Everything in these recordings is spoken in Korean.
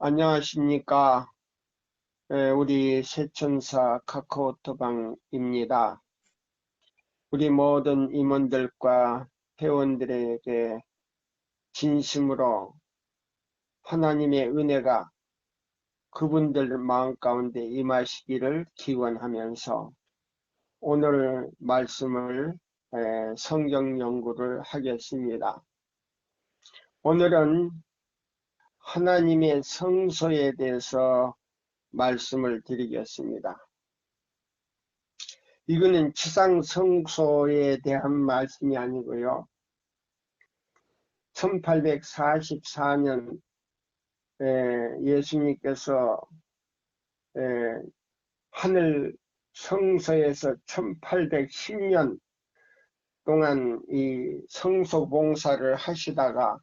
안녕하십니까. 우리 세천사 카카오톡방입니다. 우리 모든 임원들과 회원들에게 진심으로 하나님의 은혜가 그분들 마음 가운데 임하시기를 기원하면서 오늘 말씀을 성경 연구를 하겠습니다. 오늘은 하나님의 성소에 대해서 말씀을 드리겠습니다. 이거는 지상 성소에 대한 말씀이 아니고요. 1844년 예수님께서 하늘 성소에서 1810년 동안 이 성소 봉사를 하시다가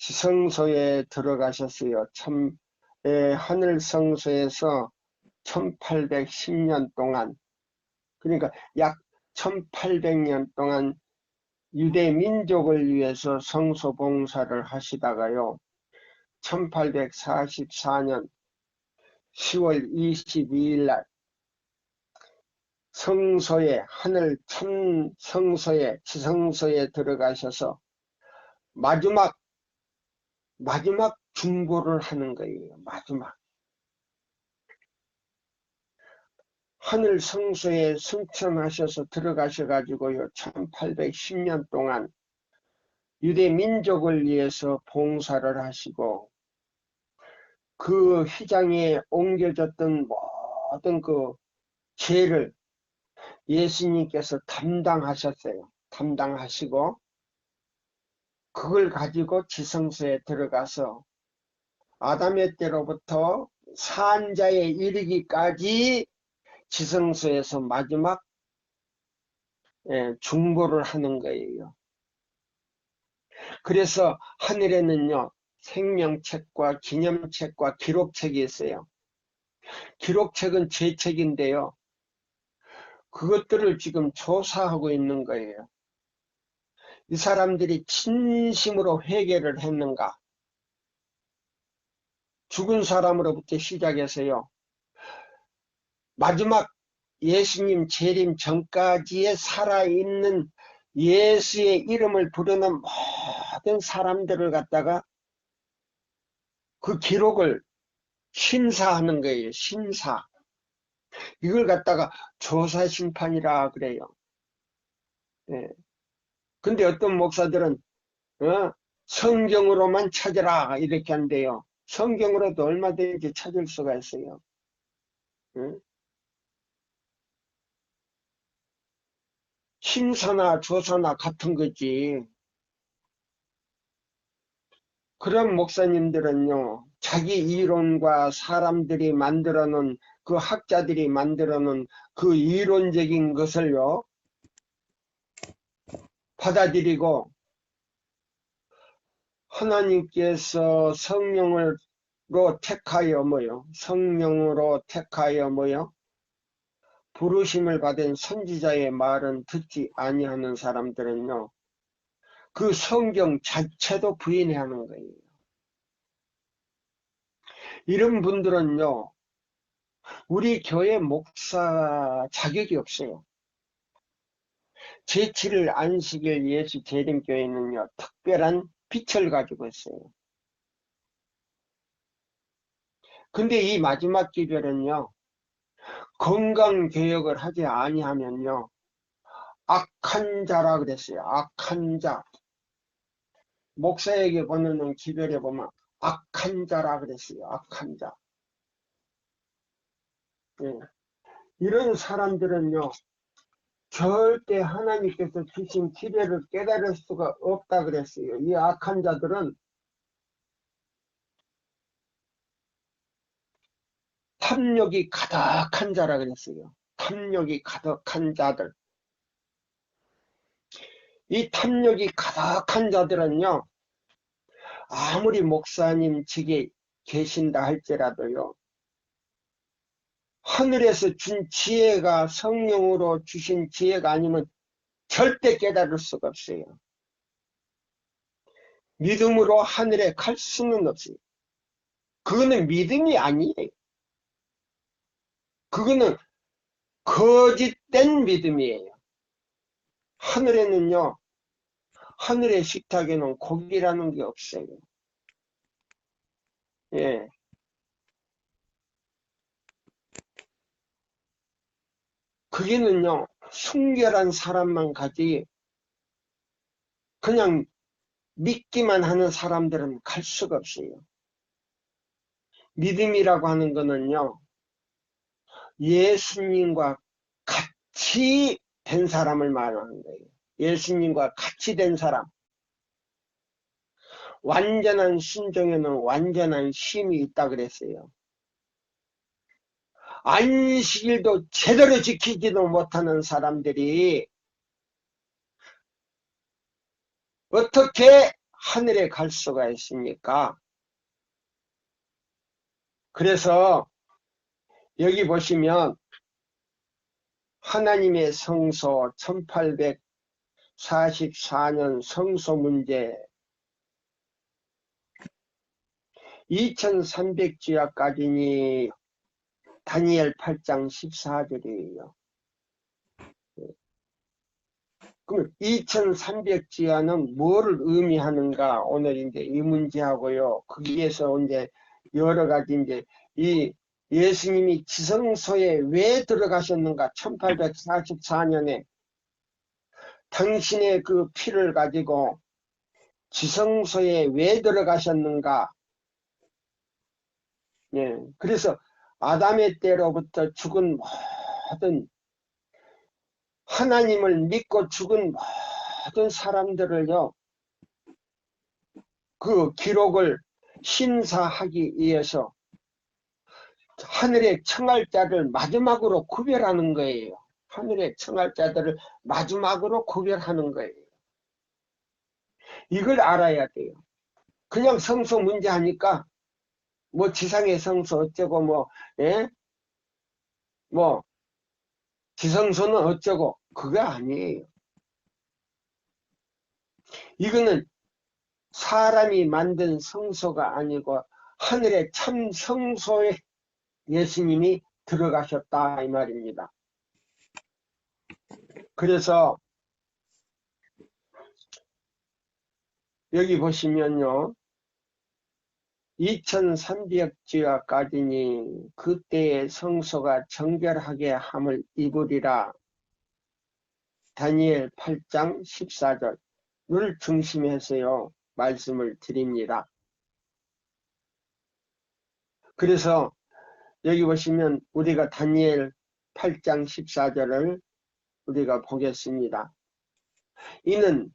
지성소에 들어가셨어요. 하늘 성소에서 1810년 동안, 그러니까 약 1800년 동안 유대 민족을 위해서 성소 봉사를 하시다가요. 1844년 10월 22일 날 성소에, 하늘 참 성소에, 지성소에 들어가셔서 마지막 중보를 하는 거예요. 마지막. 하늘 성소에 승천하셔서 들어가셔가지고요. 1810년 동안 유대 민족을 위해서 봉사를 하시고 그 휘장에 옮겨졌던 모든 그 죄를 예수님께서 담당하셨어요. 담당하시고 그걸 가지고 지성소에 들어가서 아담의 때로부터 산자에 이르기까지 지성소에서 마지막 중보를 하는 거예요. 그래서 하늘에는요, 생명책과 기념책과 기록책이 있어요. 기록책은 죄책인데요. 그것들을 지금 조사하고 있는 거예요. 이 사람들이 진심으로 회개를 했는가? 죽은 사람으로부터 시작해서요. 마지막 예수님 재림 전까지에 살아있는 예수의 이름을 부르는 모든 사람들을 갖다가 그 기록을 심사하는 거예요. 심사. 이걸 갖다가 조사심판이라 그래요. 예. 근데 어떤 목사들은 성경으로만 찾으라 이렇게 한대요. 성경으로도 얼마든지 찾을 수가 있어요. 심사나 조사나 같은 거지. 그런 목사님들은요, 자기 이론과 사람들이 만들어 놓은, 그 학자들이 만들어 놓은 그 이론적인 것을요, 받아들이고, 하나님께서 성령으로 택하여 성령으로 택하여 부르심을 받은 선지자의 말은 듣지 아니하는 사람들은요, 그 성경 자체도 부인해야 하는 거예요. 이런 분들은요, 우리 교회 목사 자격이 없어요. 제7일 안식일 예수 재림교회는요, 특별한 빛을 가지고 있어요. 근데 이 마지막 기별은요, 건강개혁을 하지 아니하면요, 악한 자라 그랬어요. 악한 자. 목사에게 보내는 기별에 보면 악한 자라 그랬어요. 악한 자. 예. 이런 사람들은요, 절대 하나님께서 주신 기별을 깨달을 수가 없다 그랬어요. 이 악한 자들은 탐욕이 가득한 자라 그랬어요. 탐욕이 가득한 자들. 이 탐욕이 가득한 자들은요, 아무리 목사님 직에 계신다 할지라도요, 하늘에서 준 지혜가 성령으로 주신 지혜가 아니면 절대 깨달을 수가 없어요. 믿음으로 하늘에 갈 수는 없어요. 그거는 믿음이 아니에요. 그거는 거짓된 믿음이에요. 하늘에는요, 하늘의 식탁에는 고기라는 게 없어요. 예. 거기는요, 순결한 사람만 가지, 그냥 믿기만 하는 사람들은 갈 수가 없어요. 믿음이라고 하는 거는요, 예수님과 같이 된 사람을 말하는 거예요. 예수님과 같이 된 사람. 완전한 순종에는 완전한 쉼이 있다 그랬어요. 안식일도 제대로 지키지도 못하는 사람들이 어떻게 하늘에 갈 수가 있습니까? 그래서 여기 보시면 하나님의 성소 1844년 성소 문제 2300주야까지니 다니엘 8장 14절이에요. 그럼 2300주야는 뭐를 의미하는가? 오늘 이제 이 문제하고요. 거기에서 이제 여러 가지 이제 이 예수님이 지성소에 왜 들어가셨는가? 1844년에 당신의 그 피를 가지고 지성소에 왜 들어가셨는가? 예. 그래서 아담의 때로부터 죽은 모든 하나님을 믿고 죽은 모든 사람들을요, 그 기록을 심사하기 위해서 하늘의 청할자를 마지막으로 구별하는 거예요. 하늘의 청할자들을 마지막으로 구별하는 거예요. 이걸 알아야 돼요. 그냥 성소 문제 하니까 뭐 지상의 성소 어쩌고 뭐, 예? 뭐 지성소는 어쩌고 그거 아니에요. 이거는 사람이 만든 성소가 아니고 하늘의 참 성소에 예수님이 들어가셨다 이 말입니다. 그래서 여기 보시면요, 2300주야까지니 그때의 성소가 정결하게 함을 입으리라. 다니엘 8장 14절을 중심해서요 말씀을 드립니다. 그래서 여기 보시면 우리가 다니엘 8장 14절을 우리가 보겠습니다. 이는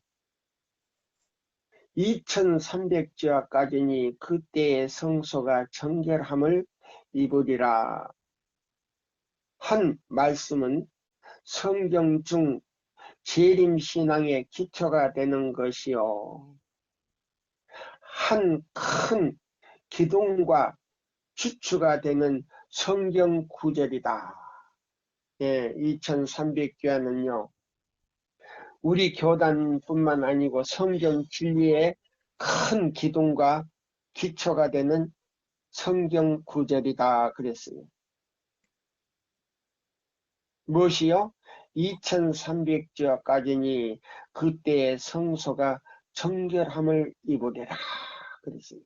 2300주야까지니 그때의 성소가 정결함을 입으리라 한 말씀은 성경 중 재림신앙의 기초가 되는 것이요, 한 큰 기둥과 주추가 되는 성경 구절이다. 예, 2300주야는요 우리 교단뿐만 아니고 성경 진리의 큰 기둥과 기초가 되는 성경 구절이다 그랬어요. 무엇이요? 2300주야까지니 그때의 성소가 정결함을 입으리라 그랬어요.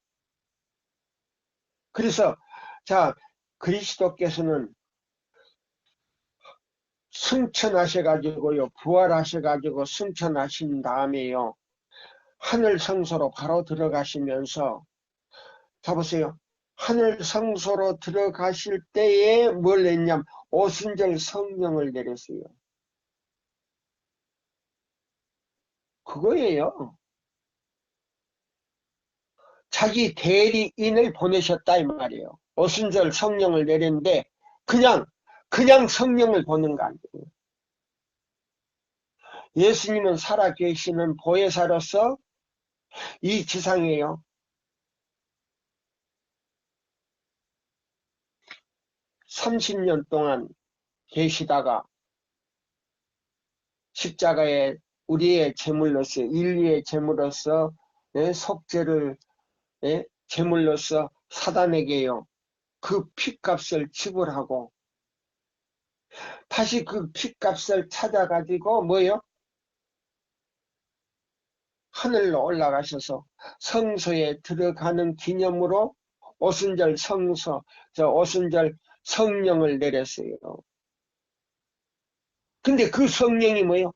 그래서 자, 그리스도께서는 승천하셔가지고요, 부활하셔가지고 승천하신 다음에요, 하늘 성소로 바로 들어가시면서, 자 보세요. 하늘 성소로 들어가실 때에 뭘 했냐면 오순절 성령을 내렸어요. 그거예요. 자기 대리인을 보내셨다 이 말이에요. 오순절 성령을 내렸는데 그냥 성령을 보는 거 아니에요. 예수님은 살아계시는 보혜사로서 이 지상에요 30년 동안 계시다가 십자가에 우리의 제물로서, 인류의 제물로서, 속죄를 제물로서 사단에게요. 그 핏값을 지불하고 다시 그 핏값을 찾아가지고 뭐요? 하늘로 올라가셔서 성소에 들어가는 기념으로 오순절 성서, 오순절 성령을 내렸어요. 근데 그 성령이 뭐요?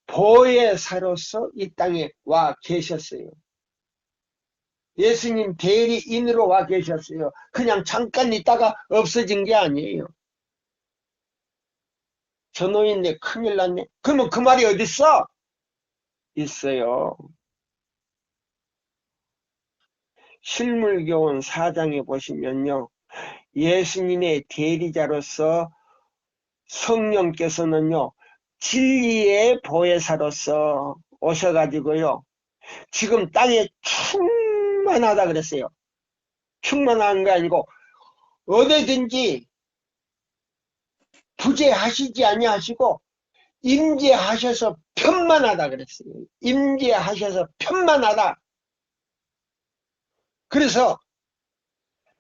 보혜사로서 이 땅에 와 계셨어요. 예수님 대리인으로 와 계셨어요. 그냥 잠깐 있다가 없어진 게 아니에요. 저 노인네 큰일 났네. 그러면 그 말이 어딨어? 있어요. 실물교훈 4장에 보시면요. 예수님의 대리자로서 성령께서는요. 진리의 보혜사로서 오셔가지고요. 지금 땅에 충만하다 그랬어요. 충만한 게 아니고 어디든지 부재하시지 아니하시고 임재하셔서 편만하다 그랬어요. 임재하셔서 편만하다. 그래서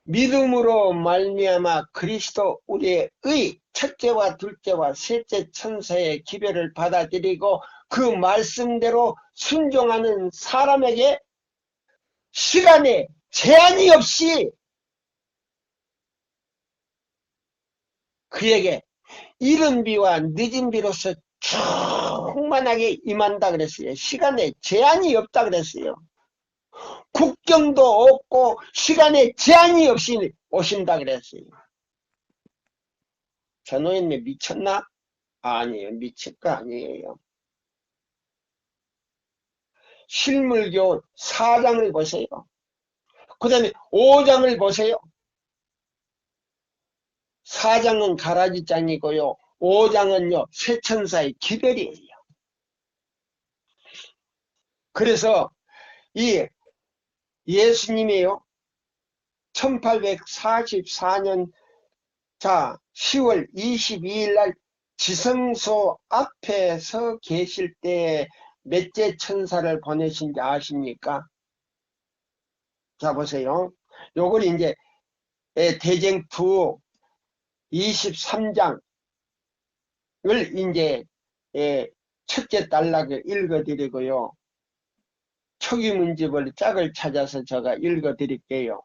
믿음으로 말미암아 그리스도 우리의 첫째와 둘째와 셋째 천사의 기별을 받아들이고 그 말씀대로 순종하는 사람에게 시간에 제한이 없이 그에게 이른 비와 늦은 비로서 충만하게 임한다 그랬어요. 시간에 제한이 없다 그랬어요. 국경도 없고 시간에 제한이 없이 오신다 그랬어요. 저 노인네 미쳤나? 아니에요. 미칠 거 아니에요. 실물교훈 4장을 보세요. 그 다음에 5장을 보세요. 4장은 가라지장이고요. 5장은요. 세천사의 기별이에요. 그래서 이 예수님이요. 1844년 10월 22일 날 지성소 앞에 서 계실 때 몇째 천사를 보내신지 아십니까? 자 보세요. 요걸 이제 대쟁투 23장을 이제 첫째 단락을 읽어드리고요. 초기문집을 짝을 찾아서 제가 읽어드릴게요.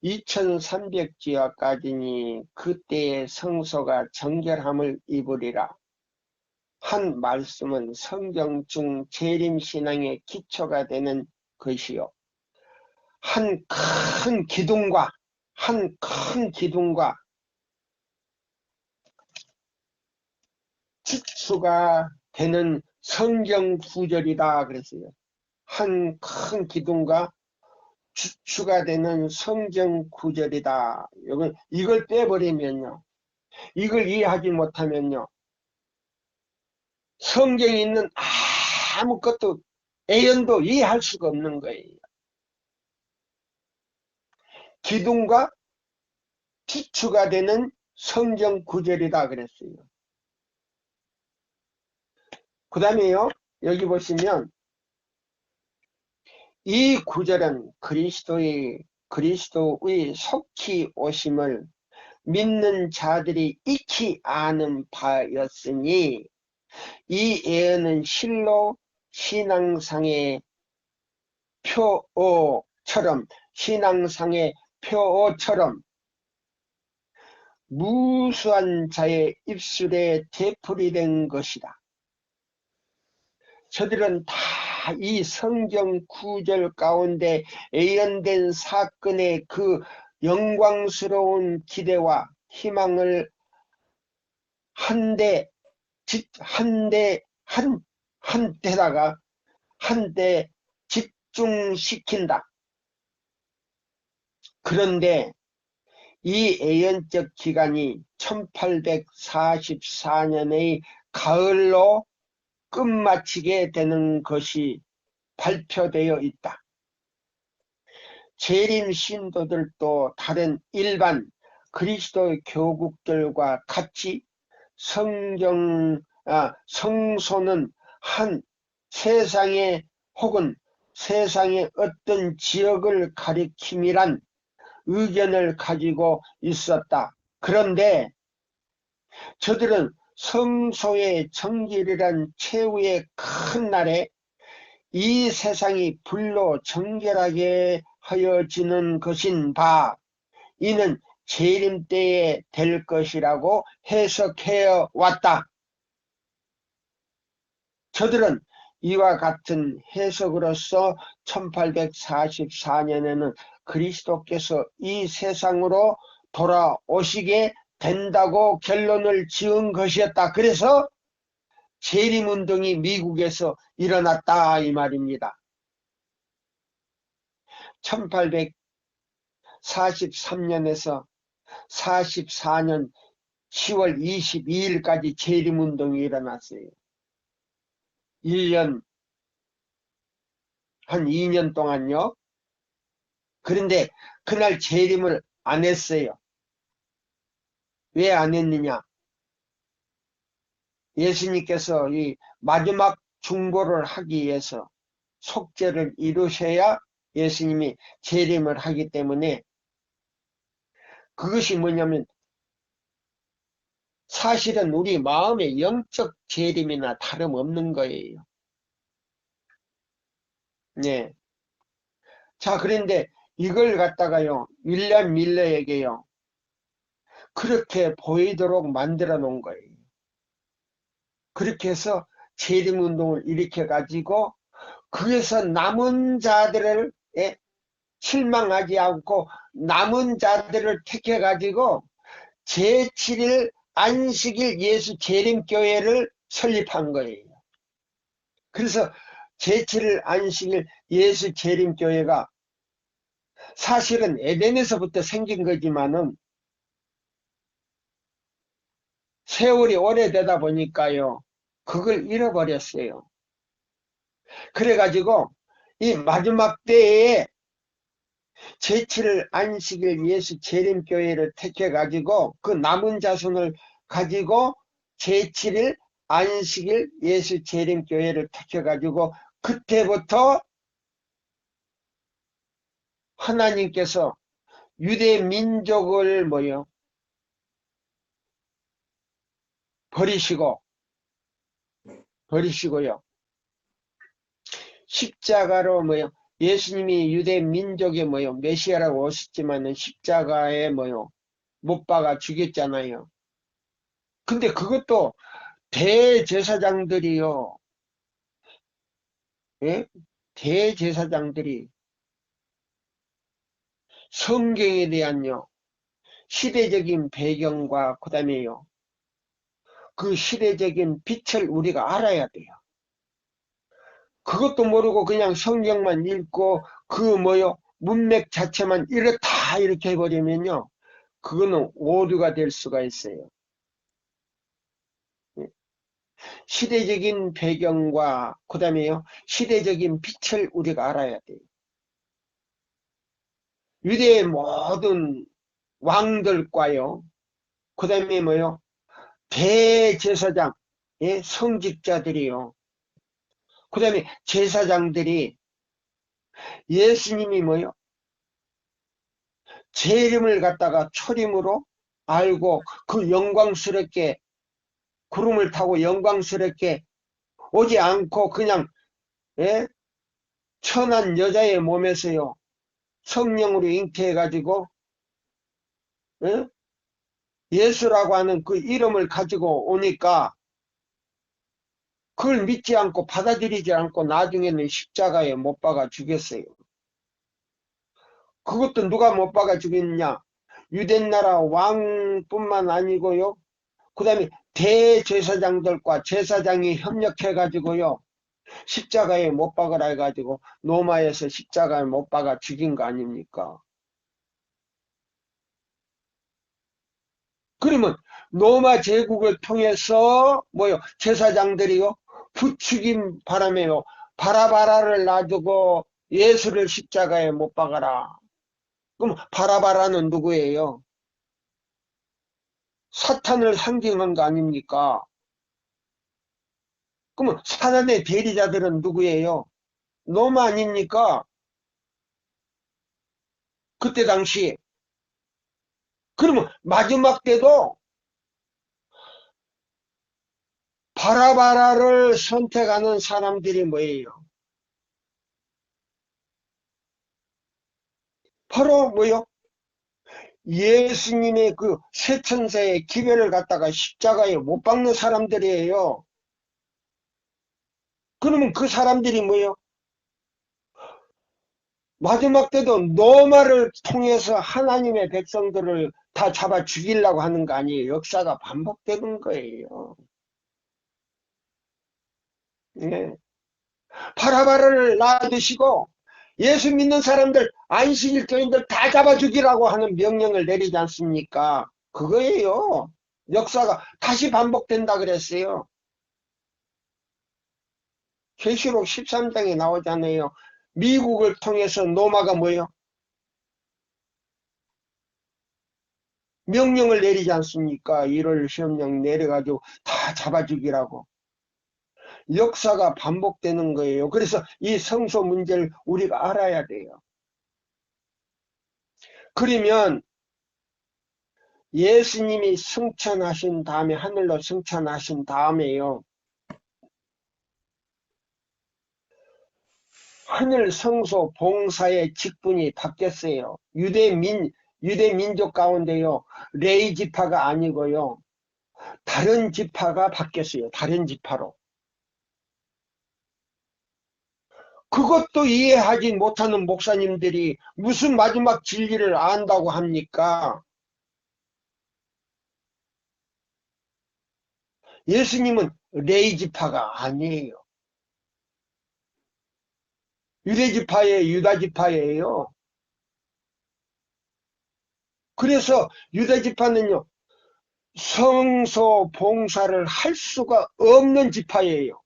2300지하까지니 그때의 성소가 정결함을 입으리라. 한 말씀은 성경 중 재림신앙의 기초가 되는 것이요. 한 큰 기둥과 기초가 되는 성경 구절이다 그랬어요. 한 큰 기둥과 주추가 되는 성경 구절이다. 이걸 빼버리면요. 이걸 이해하지 못하면요. 성경에 있는 아무것도 애연도 이해할 수가 없는 거예요. 기둥과 주추가 되는 성경 구절이다 그랬어요. 그 다음에요. 여기 보시면 이 구절은 그리스도의 속히 오심을 믿는 자들이 익히 아는 바였으니 이 예언은 실로 신앙상의 표어처럼 무수한 자의 입술에 되풀이 된 것이다. 저들은 다 이 성경 구절 가운데 예언된 사건의 그 영광스러운 기대와 희망을 한데 집중시킨다. 그런데 이 예언적 기간이 1844년의 가을로 끝마치게 되는 것이 발표되어 있다. 재림 신도들도 다른 일반 그리스도 교국들과 같이 성소는 한 세상에 혹은 세상의 어떤 지역을 가리킴이란 의견을 가지고 있었다. 그런데 저들은 성소의 정결이란 최후의 큰 날에 이 세상이 불로 정결하게 하여지는 것인 바 이는 재림 때에 될 것이라고 해석해 왔다. 저들은 이와 같은 해석으로서 1844년에는 그리스도께서 이 세상으로 돌아오시게 된다고 결론을 지은 것이었다. 그래서 재림운동이 미국에서 일어났다 이 말입니다. 1843년에서 44년 10월 22일까지 재림운동이 일어났어요. 1년, 한 2년 동안요. 그런데 그날 재림을 안 했어요. 왜 안 했느냐? 예수님께서 이 마지막 중보를 하기 위해서 속죄를 이루셔야 예수님이 재림을 하기 때문에 그것이 뭐냐면 사실은 우리 마음의 영적 재림이나 다름없는 거예요. 네. 자, 그런데 이걸 갖다가요, 윌리엄 밀러에게요, 그렇게 보이도록 만들어 놓은 거예요. 그렇게 해서 재림운동을 일으켜가지고, 그래서 남은 자들을, 실망하지 않고, 남은 자들을 택해가지고, 제7일 안식일 예수 재림교회를 설립한 거예요. 그래서 제7일 안식일 예수 재림교회가 사실은 에덴에서부터 생긴 거지만은 세월이 오래되다 보니까요, 그걸 잃어버렸어요. 그래가지고 이 마지막 때에 제7일 안식일 예수 재림교회를 택해가지고 그 남은 자손을 가지고 제7일 안식일 예수 재림교회를 택해가지고 그때부터 하나님께서 유대 민족을 버리시고요. 십자가로 예수님이 유대 민족의 메시아라고 오셨지만은 십자가에 못 박아 죽였잖아요. 근데 그것도 대제사장들이요. 예? 대제사장들이 성경에 대한요. 시대적인 배경과 그다음에요. 그 시대적인 빛을 우리가 알아야 돼요. 그것도 모르고 그냥 성경만 읽고 그 문맥 자체만 이렇다 이렇게 해버리면요. 그거는 오류가 될 수가 있어요. 시대적인 배경과 그 다음에요. 시대적인 빛을 우리가 알아야 돼요. 유대의 모든 왕들과요. 그 다음에 대제사장, 성직자들이요. 그 다음에 제사장들이 예수님이 재림을 갖다가 초림으로 알고 그 영광스럽게 구름을 타고 영광스럽게 오지 않고 그냥 천한 여자의 몸에서요 성령으로 잉태해가지고 예수라고 하는 그 이름을 가지고 오니까 그걸 믿지 않고 받아들이지 않고 나중에는 십자가에 못 박아 죽였어요. 그것도 누가 못 박아 죽였냐? 유대나라 왕뿐만 아니고요. 그 다음에 대제사장들과 제사장이 협력해가지고요. 십자가에 못 박으라 해가지고 로마에서 십자가에 못 박아 죽인 거 아닙니까? 그러면 로마 제국을 통해서 제사장들이요 부추긴 바람에요 바라바라를 놔두고 예수를 십자가에 못 박아라. 그럼 바라바라는 누구예요? 사탄을 상징한 거 아닙니까? 그러면 사단의 대리자들은 누구예요? 노마 아닙니까? 그때 당시. 그러면 마지막 때도 바라바라를 선택하는 사람들이 뭐예요? 바로 뭐요? 예수님의 그 세천세의 기별을 갖다가 십자가에 못 박는 사람들이에요. 그러면 그 사람들이 뭐예요? 마지막 때도 노마를 통해서 하나님의 백성들을 다 잡아 죽이려고 하는 거 아니에요. 역사가 반복되는 거예요. 예. 바라바라를 놔두시고 예수 믿는 사람들, 안식일교인들 다 잡아 죽이라고 하는 명령을 내리지 않습니까? 그거예요. 역사가 다시 반복된다 그랬어요. 계시록 13장에 나오잖아요. 미국을 통해서 노마가 뭐예요? 명령을 내리지 않습니까? 1월 시험령 내려가지고 다 잡아 죽이라고. 역사가 반복되는 거예요. 그래서 이 성소 문제를 우리가 알아야 돼요. 그러면 예수님이 승천하신 다음에, 하늘로 승천하신 다음에요, 하늘 성소 봉사의 직분이 바뀌었어요. 유대 민족 가운데요, 레위 지파가 아니고요, 다른 지파가 바뀌었어요. 다른 지파로. 그것도 이해하지 못하는 목사님들이 무슨 마지막 진리를 안다고 합니까? 예수님은 레위 지파가 아니에요. 유대 지파예요. 유다 지파예요. 그래서 유다 지파는요, 성소 봉사를 할 수가 없는 지파예요.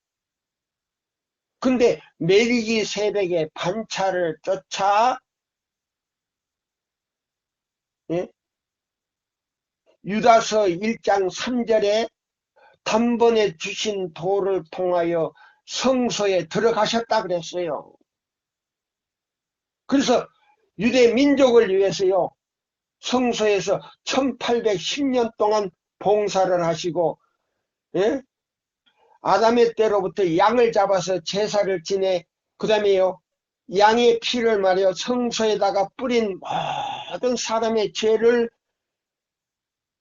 근데 메리기 세력의 반차를 쫓아, 예? 유다서 1장 3절에 단번에 주신 도를 통하여 성소에 들어가셨다 그랬어요. 그래서 유대 민족을 위해서요, 성소에서 1810년 동안 봉사를 하시고, 예? 아담의 때로부터 양을 잡아서 제사를 지내, 그 다음에요, 양의 피를 말이요, 성소에다가 뿌린 모든 사람의 죄를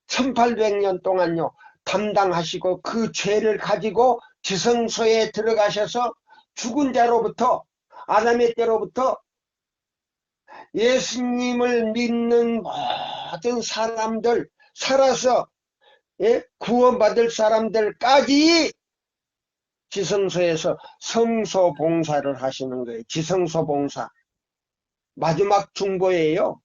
1800년 동안요, 담당하시고 그 죄를 가지고 지성소에 들어가셔서 죽은 자로부터, 아담의 때로부터 예수님을 믿는 모든 사람들, 살아서, 예? 구원받을 사람들까지 지성소에서 성소 봉사를 하시는 거예요. 지성소 봉사. 마지막 중보예요.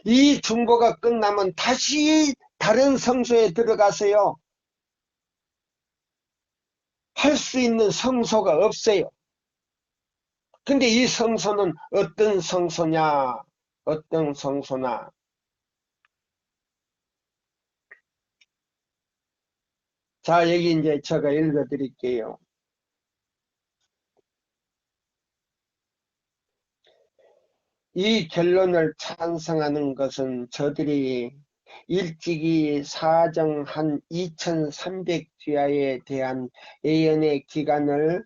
이 중보가 끝나면 다시 다른 성소에 들어가서요, 할 수 있는 성소가 없어요. 근데 이 성소는 어떤 성소냐? 어떤 성소나? 자, 여기 이제 제가 읽어 드릴게요. 이 결론을 찬성하는 것은 저들이 일찍이 사정한 2300주야에 대한 예언의 기간을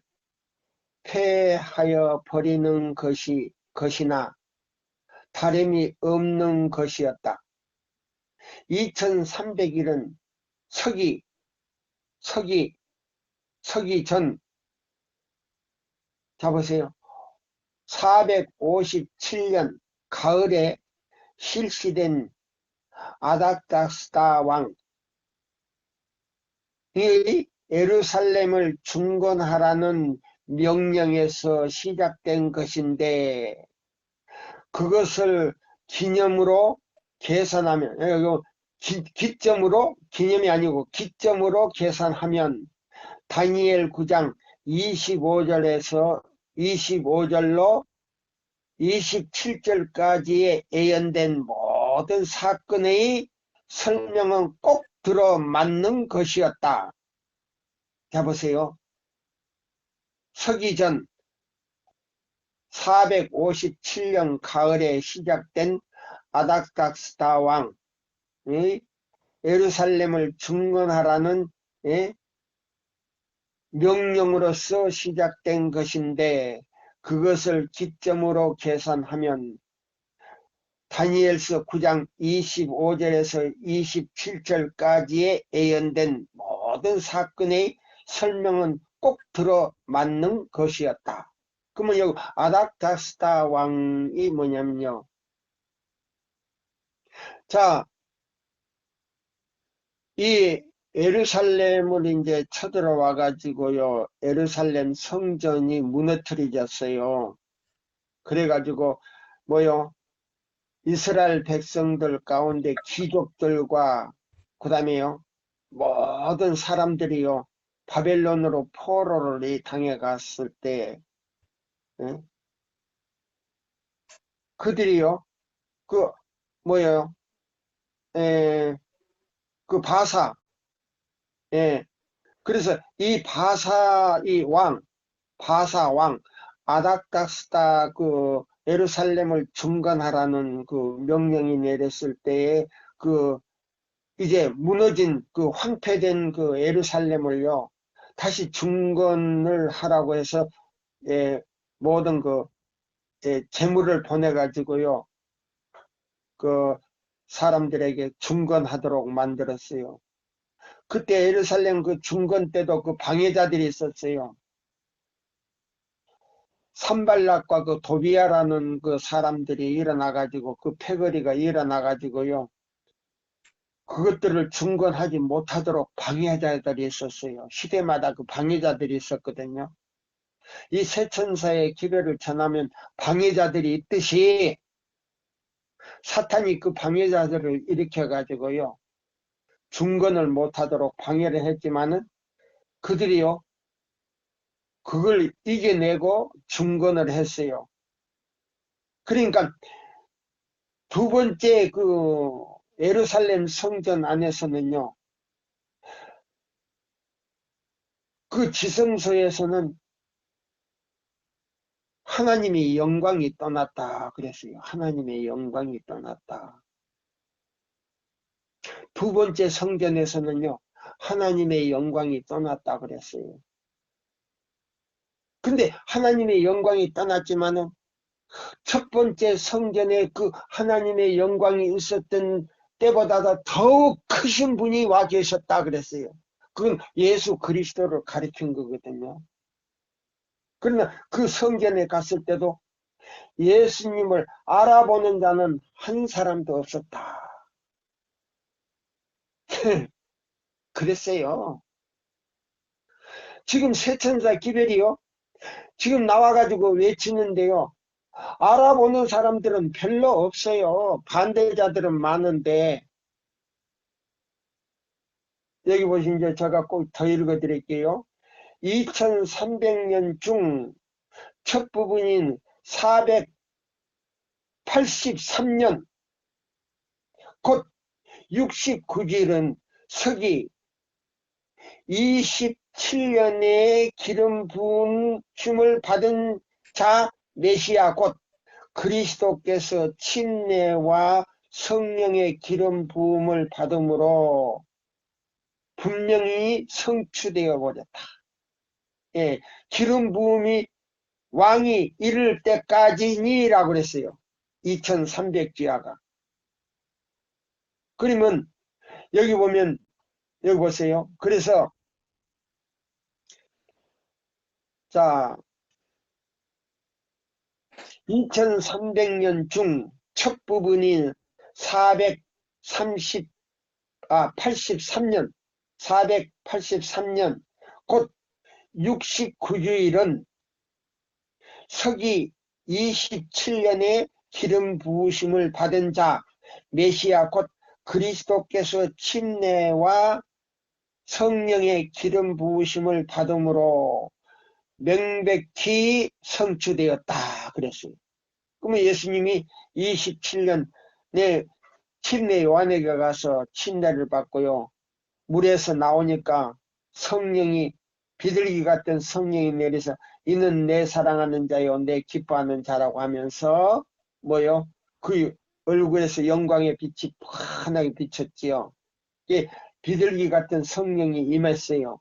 폐하여 버리는 것이나 다름이 없는 것이었다. 2300일은 서기 전, 자보세요. 457년 가을에 실시된 아닥다스다 왕이 예루살렘을 중건하라는 명령에서 시작된 것인데, 그것을 기념으로 계산하면, 기점으로, 기념이 아니고 기점으로 계산하면 다니엘 9장 25절에서 25절로 27절까지의 예언된 모든 사건의 설명은 꼭 들어맞는 것이었다. 자, 보세요. 서기 전 457년 가을에 시작된 아닥닥스다 왕 예루살렘을 중건하라는 명령으로서 시작된 것인데, 그것을 기점으로 계산하면 다니엘서 9장 25절에서 27절까지의 예언된 모든 사건의 설명은 꼭 들어맞는 것이었다. 그러면 여기 아닥다스다 왕이 뭐냐면요. 자, 이 예루살렘을 이제 쳐들어와 가지고요, 예루살렘 성전이 무너뜨려졌어요. 그래가지고 뭐요, 이스라엘 백성들 가운데 귀족들과 그 다음에요 모든 사람들이요 바벨론으로 포로를 당해 갔을 때 그들이요 그 뭐예요 그 바사 그래서 이 바사 바사 왕 아닥닥스다 그 예루살렘을 중건하라는 그 명령이 내렸을 때에 그 이제 무너진 그 황폐된 그 예루살렘을요 다시 중건을 하라고 해서 모든 그 재물을 보내 가지고요 그 사람들에게 중건하도록 만들었어요. 그때 예루살렘 그 중건 때도 그 방해자들이 있었어요. 산발락과 그 도비아라는 그 사람들이 일어나 가지고 그 패거리가 일어나 가지고요 그것들을 중건하지 못하도록 방해자들이 있었어요. 시대마다 그 방해자들이 있었거든요. 이 세천사의 기별을 전하면 방해자들이 있듯이 사탄이 그 방해자들을 일으켜 가지고요 중건을 못하도록 방해를 했지만은 그들이요 그걸 이겨내고 중건을 했어요. 그러니까 두 번째 그 예루살렘 성전 안에서는요 그 지성소에서는 하나님의 영광이 떠났다 그랬어요. 하나님의 영광이 떠났다. 두 번째 성전에서는요 하나님의 영광이 떠났다 그랬어요. 근데 하나님의 영광이 떠났지만은 첫 번째 성전에 그 하나님의 영광이 있었던 때보다 더욱 크신 분이 와 계셨다 그랬어요. 그건 예수 그리스도를 가리킨 거거든요. 그러나 그 성전에 갔을 때도 예수님을 알아보는 자는 한 사람도 없었다. 그랬어요. 지금 세천사 기별이요. 지금 나와가지고 외치는데요. 알아보는 사람들은 별로 없어요. 반대자들은 많은데 여기 보시면 제가 꼭 더 읽어드릴게요. 2300년 중 첫 부분인 483년 곧 69주일은 서기 27년에 기름 부음을 받은 자 메시아 곧 그리스도께서 침례와 성령의 기름 부음을 받음으로 분명히 성취되어 버렸다. 기름 부음이 왕이 이를 때까지니라고 그랬어요. 2300주야가. 그러면 여기 보면 여기 보세요. 그래서 자 2300년 중 첫 부분인 483년 곧 69주일은 서기 27년에 기름 부으심을 받은 자 메시아 곧 그리스도께서 침례와 성령의 기름 부으심을 받음으로 명백히 성취되었다 그랬어요. 그러면 예수님이 27년에 침례 요한에게 가서 침례를 받고요. 물에서 나오니까 성령이 비둘기 같은 성령이 내려서 이는 내 사랑하는 자요 내 기뻐하는 자라고 하면서 뭐요? 그 얼굴에서 영광의 빛이 환하게 비쳤지요. 이 비둘기 같은 성령이 임했어요.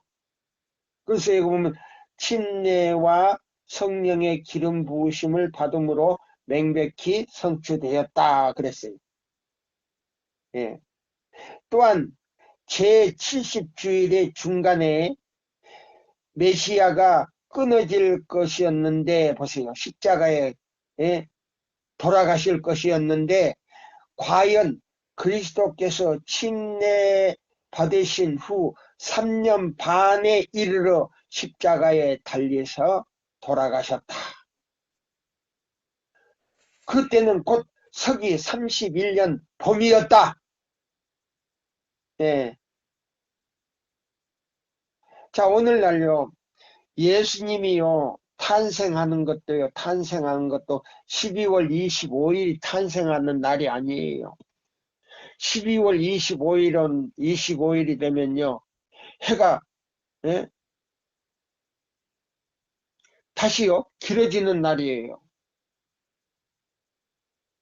그래서 여기 보면 침례와 성령의 기름 부으심을 받음으로 명백히 성취되었다 그랬어요. 예. 또한 제70주일의 중간에 메시아가 끊어질 것이었는데 보세요. 십자가에 돌아가실 것이었는데 과연 그리스도께서 침례 받으신 후 3년 반에 이르러 십자가에 달려서 돌아가셨다. 그때는 곧 서기 31년 봄이었다. 예. 자, 오늘날요, 예수님이요, 탄생하는 것도 12월 25일 탄생하는 날이 아니에요. 12월 25일이 되면요, 해가, 예? 다시요, 길어지는 날이에요.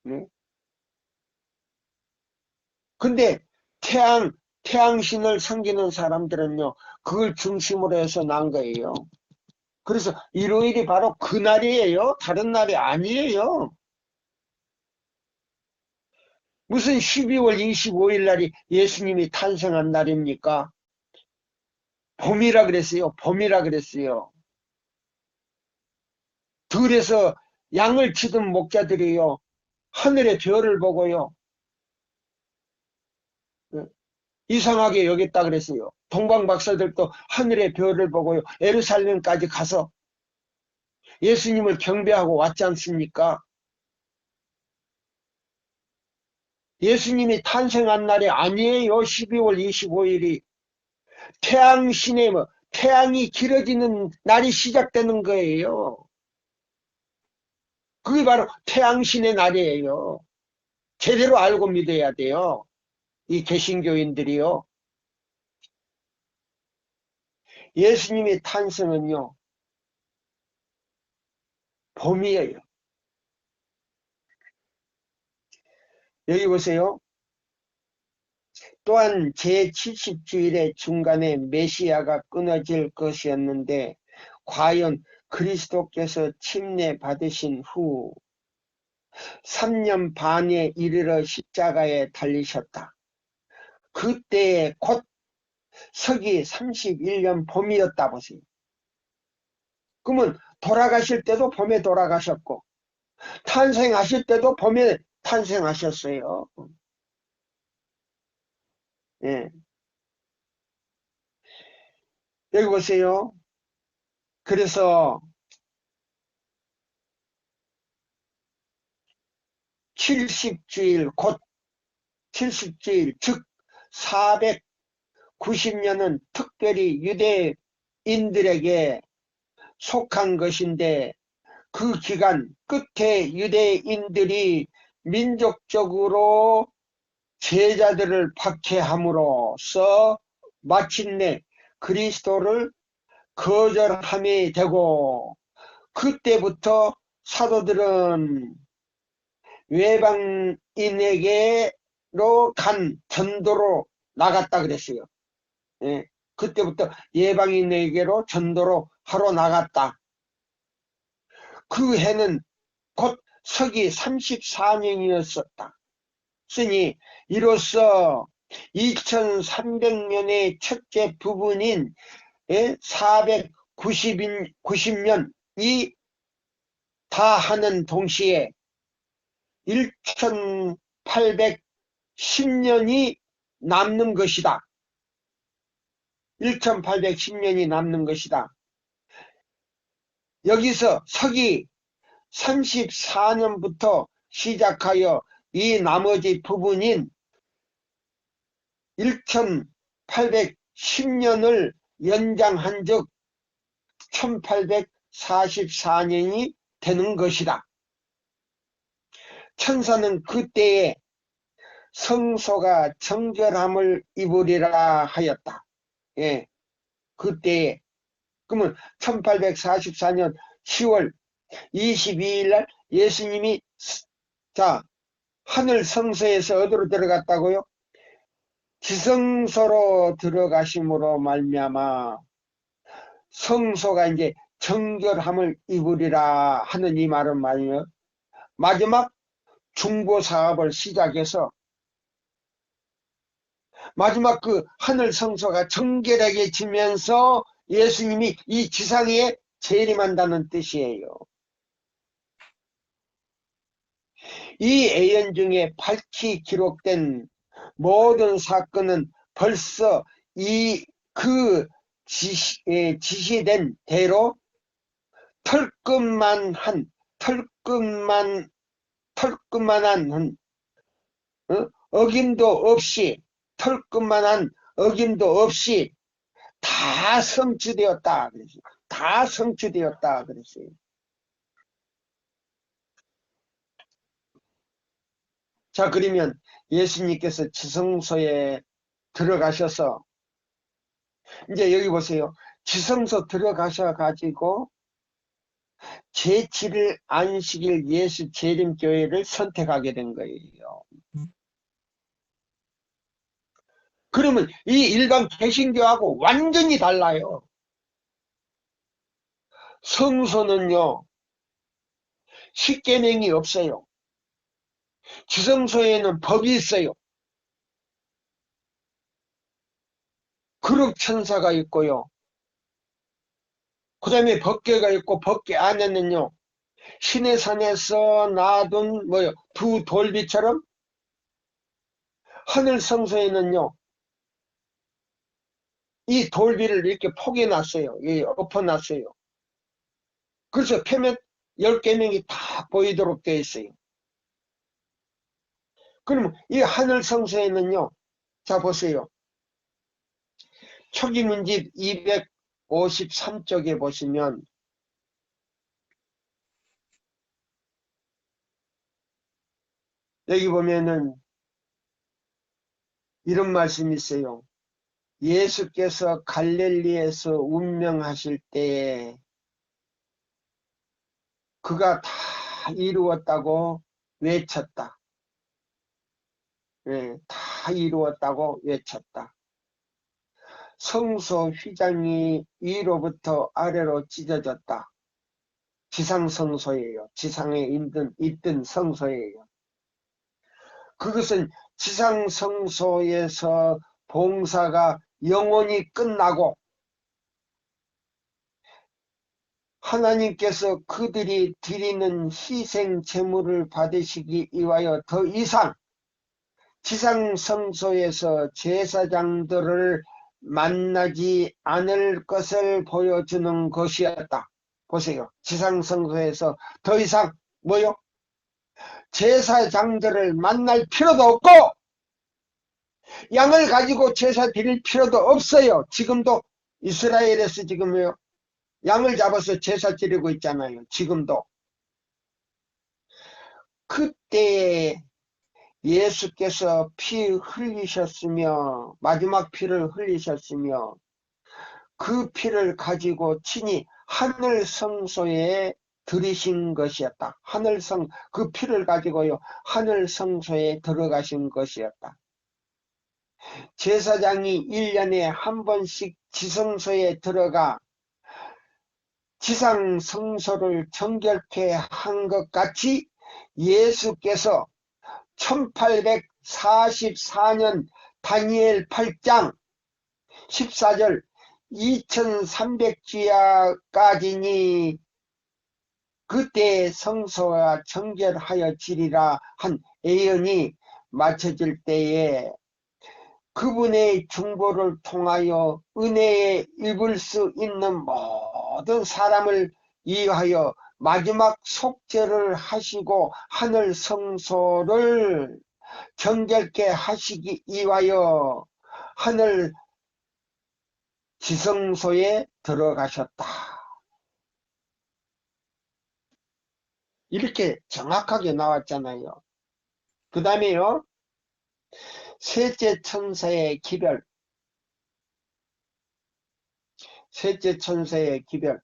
네? 근데 태양신을 섬기는 사람들은요, 그걸 중심으로 해서 난 거예요. 그래서 일요일이 바로 그 날이에요. 다른 날이 아니에요. 무슨 12월 25일 날이 예수님이 탄생한 날입니까? 봄이라 그랬어요. 봄이라 그랬어요. 들에서 양을 치던 목자들이요. 하늘의 별을 보고요. 이상하게 여겼다 그랬어요. 동방 박사들도 하늘의 별을 보고요. 예루살렘까지 가서 예수님을 경배하고 왔지 않습니까? 예수님이 탄생한 날이 아니에요. 12월 25일이. 태양신의 태양이 길어지는 날이 시작되는 거예요. 그게 바로 태양신의 날이에요. 제대로 알고 믿어야 돼요. 이 개신교인들이요. 예수님의 탄생은요. 봄이에요. 여기 보세요. 또한 제70주일의 중간에 메시아가 끊어질 것이었는데 과연 그리스도께서 침례 받으신 후 3년 반에 이르러 십자가에 달리셨다. 그때에 곧 서기 31년 봄이었다 보세요. 그러면 돌아가실 때도 봄에 돌아가셨고 탄생하실 때도 봄에 탄생하셨어요. 예. 여기 보세요. 그래서 70주일 곧 70주일 즉 490년은 특별히 유대인들에게 속한 것인데 그 기간 끝에 유대인들이 민족적으로 제자들을 박해함으로써 마침내 그리스도를 거절함이 되고 그때부터 사도들은 외방인에게로 간 전도로 나갔다 그랬어요. 예, 그때부터 예방인에게로 전도로 하러 나갔다. 그 해는 곧 서기 34년이었었다. 쓰니 이로써 2300년의 첫째 부분인 490년이 다 하는 동시에 1810년이 남는 것이다. 1810년이 남는 것이다. 여기서 서기 34년부터 시작하여 이 나머지 부분인 1810년을 연장한 즉 1844년이 되는 것이다. 천사는 그때에 성소가 정결함을 입으리라 하였다. 예, 그때에. 그러면 1844년 10월 22일 날 예수님이 자 하늘 성소에서 어디로 들어갔다고요? 지성소로 들어가심으로 말미암아 성소가 이제 정결함을 입으리라 하는 이 말은 말이에요. 마지막 중보 사업을 시작해서 마지막 그 하늘 성소가 정결하게 지면서 예수님이 이 지상에 재림한다는 뜻이에요. 이 예언 중에 밝히 기록된 모든 사건은 벌써 그 지시된 대로 털끝만한 어김도 없이 털끝만한 어김도 없이 다 성취되었다 그랬어요. 다 성취되었다 그랬어요. 자, 그러면 예수님께서 지성소에 들어가셔서 이제 여기 보세요. 지성소 들어가셔 가지고 제7일 안식일 예수 재림교회를 선택하게 된 거예요. 그러면 이 일반 개신교하고 완전히 달라요. 성소는요, 십계명이 없어요. 지성소에는 법이 있어요. 그룹천사가 있고요. 그 다음에 법궤가 있고 법궤 안에는요, 신의 산에서 놔둔 두 돌비처럼 하늘 성소에는요, 이 돌비를 이렇게 포개놨어요. 엎어놨어요. 그래서 표면 10계명이 다 보이도록 되어 있어요. 그러면 이 하늘 성소에는요, 자 보세요. 초기문집 253쪽에 보시면 여기 보면은 이런 말씀이 있어요. 예수께서 갈릴리에서 운명하실 때에 그가 다 이루었다고 외쳤다. 네, 다 이루었다고 외쳤다. 성소 휘장이 위로부터 아래로 찢어졌다. 지상성소예요. 지상에 있던 성소예요. 그것은 지상성소에서 봉사가 영원히 끝나고 하나님께서 그들이 드리는 희생 제물을 받으시기 위하여 더 이상 지상성소에서 제사장들을 만나지 않을 것을 보여주는 것이었다. 보세요. 지상성소에서 더 이상 뭐요? 제사장들을 만날 필요도 없고 양을 가지고 제사 드릴 필요도 없어요. 지금도 이스라엘에서 지금요 양을 잡아서 제사 드리고 있잖아요. 지금도. 그때 예수께서 피 흘리셨으며 마지막 피를 흘리셨으며 그 피를 가지고 친히 하늘 성소에 들이신 것이었다. 그 피를 가지고요 하늘 성소에 들어가신 것이었다. 제사장이 1년에 한 번씩 지성소에 들어가 지상 성소를 정결케 한 것 같이 예수께서 1844년 다니엘 8장 14절 2300주야까지니 그때 성소가 정결하여 지리라 한 예언이 맞춰질 때에 그분의 중보를 통하여 은혜에 입을 수 있는 모든 사람을 위하여 마지막 속죄를 하시고 하늘 성소를 정결케 하시기 위하여 하늘 지성소에 들어가셨다. 이렇게 정확하게 나왔잖아요. 그 다음에요. 셋째 천사의 기별. 셋째 천사의 기별.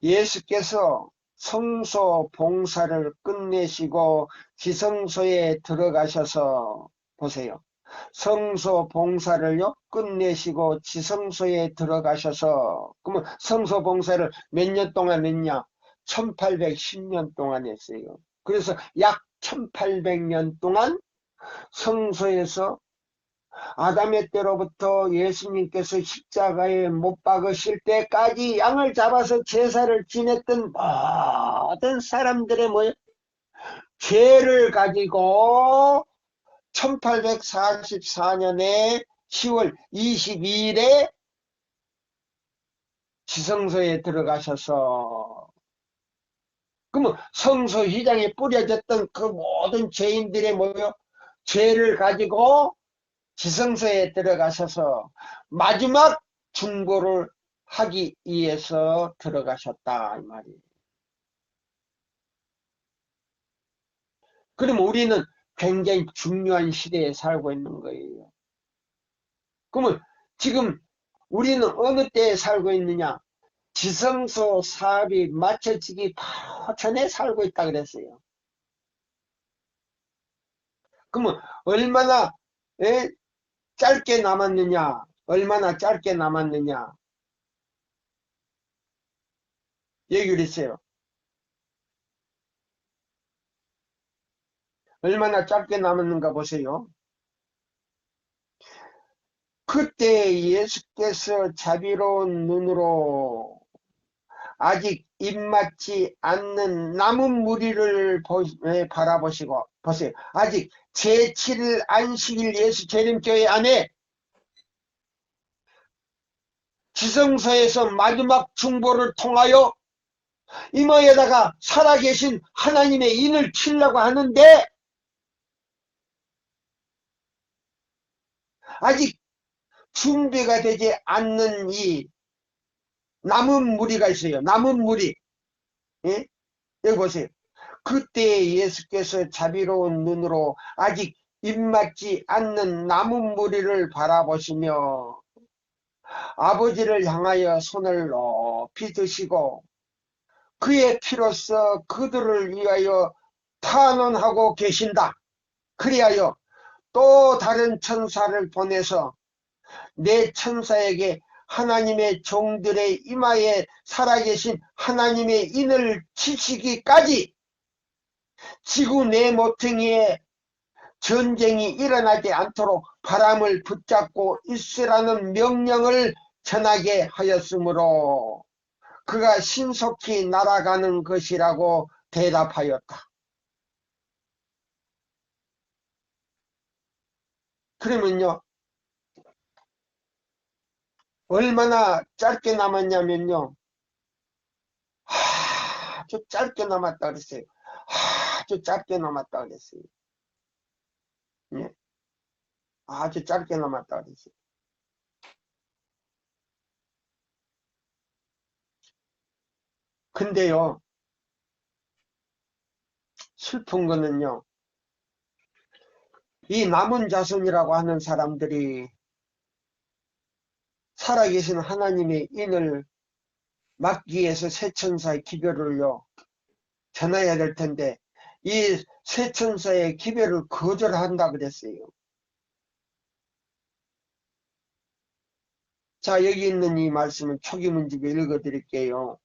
예수께서 성소 봉사를 끝내시고 지성소에 들어가셔서 보세요. 성소 봉사를요 끝내시고 지성소에 들어가셔서 그러면 성소 봉사를 몇 년 동안 했냐? 1810년 동안 했어요. 그래서 약 1800년 동안 성소에서 아담의 때로부터 예수님께서 십자가에 못 박으실 때까지 양을 잡아서 제사를 지냈던 모든 사람들의 뭐예요? 죄를 가지고 1844년에 10월 22일에 지성소에 들어가셔서 그러면 성소 휘장에 뿌려졌던 그 모든 죄인들의 뭐요? 죄를 가지고 지성소에 들어가셔서 마지막 중보를 하기 위해서 들어가셨다 이 말이에요. 그럼 우리는 굉장히 중요한 시대에 살고 있는 거예요. 그러면 지금 우리는 어느 때에 살고 있느냐? 지성소 사업이 마쳐지기 바로 전에 살고 있다 그랬어요. 그러면 얼마나 짧게 남았느냐? 얼마나 짧게 남았느냐? 얘기를 했어요. 얼마나 짧게 남았는가 보세요. 그때 예수께서 자비로운 눈으로 아직 입맞지 않는 남은 무리를 바라보시고 보세요. 아직 제7일 안식일 예수 재림교회 안에 지성소에서 마지막 중보를 통하여 이마에다가 살아계신 하나님의 인을 치려고 하는데 아직 준비가 되지 않는 이 남은 무리가 있어요. 남은 무리. 예? 여기 보세요. 그때 예수께서 자비로운 눈으로 아직 입맞지 않는 남은 무리를 바라보시며 아버지를 향하여 손을 높이 드시고 그의 피로써 그들을 위하여 탄원하고 계신다. 그리하여 또 다른 천사를 보내서 내 천사에게 하나님의 종들의 이마에 살아계신 하나님의 인을 치시기까지 지구 내 모퉁이에 전쟁이 일어나지 않도록 바람을 붙잡고 있으라는 명령을 전하게 하였으므로 그가 신속히 날아가는 것이라고 대답하였다. 그러면요 얼마나 짧게 남았냐면요 아주 짧게 남았다 그랬어요. 아주 짧게 남았다 그랬어요. 예? 아주 짧게 남았다 그랬어요. 근데요 슬픈 거는요 이 남은 자손이라고 하는 사람들이 살아계신 하나님의 인을 막기 위해서 세천사의 기별을요 전해야 될 텐데 이 세천사의 기별을 거절한다 그랬어요. 자 여기 있는 이 말씀은 초기문집에 읽어드릴게요.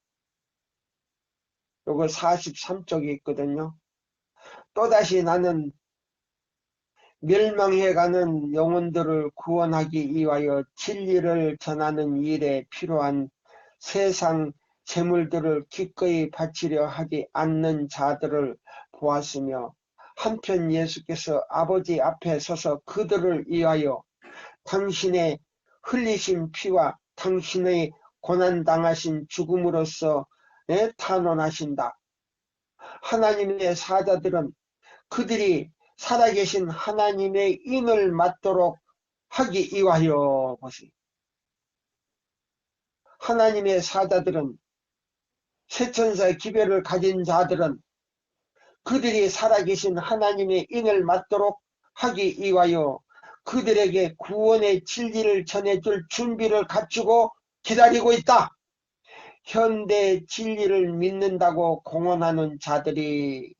요거 43쪽에 있거든요. 또다시 나는 멸망해가는 영혼들을 구원하기 위하여 진리를 전하는 일에 필요한 세상 재물들을 기꺼이 바치려 하지 않는 자들을 보았으며 한편 예수께서 아버지 앞에 서서 그들을 위하여 당신의 흘리신 피와 당신의 고난당하신 죽음으로써 탄원하신다. 하나님의 사자들은 그들이 살아계신 하나님의 인을 맡도록 하기 위하여 보세요. 하나님의 사자들은 세천사의 기별을 가진 자들은 그들이 살아계신 하나님의 인을 맡도록 하기 위하여 그들에게 구원의 진리를 전해줄 준비를 갖추고 기다리고 있다. 현대 진리를 믿는다고 공언하는 자들이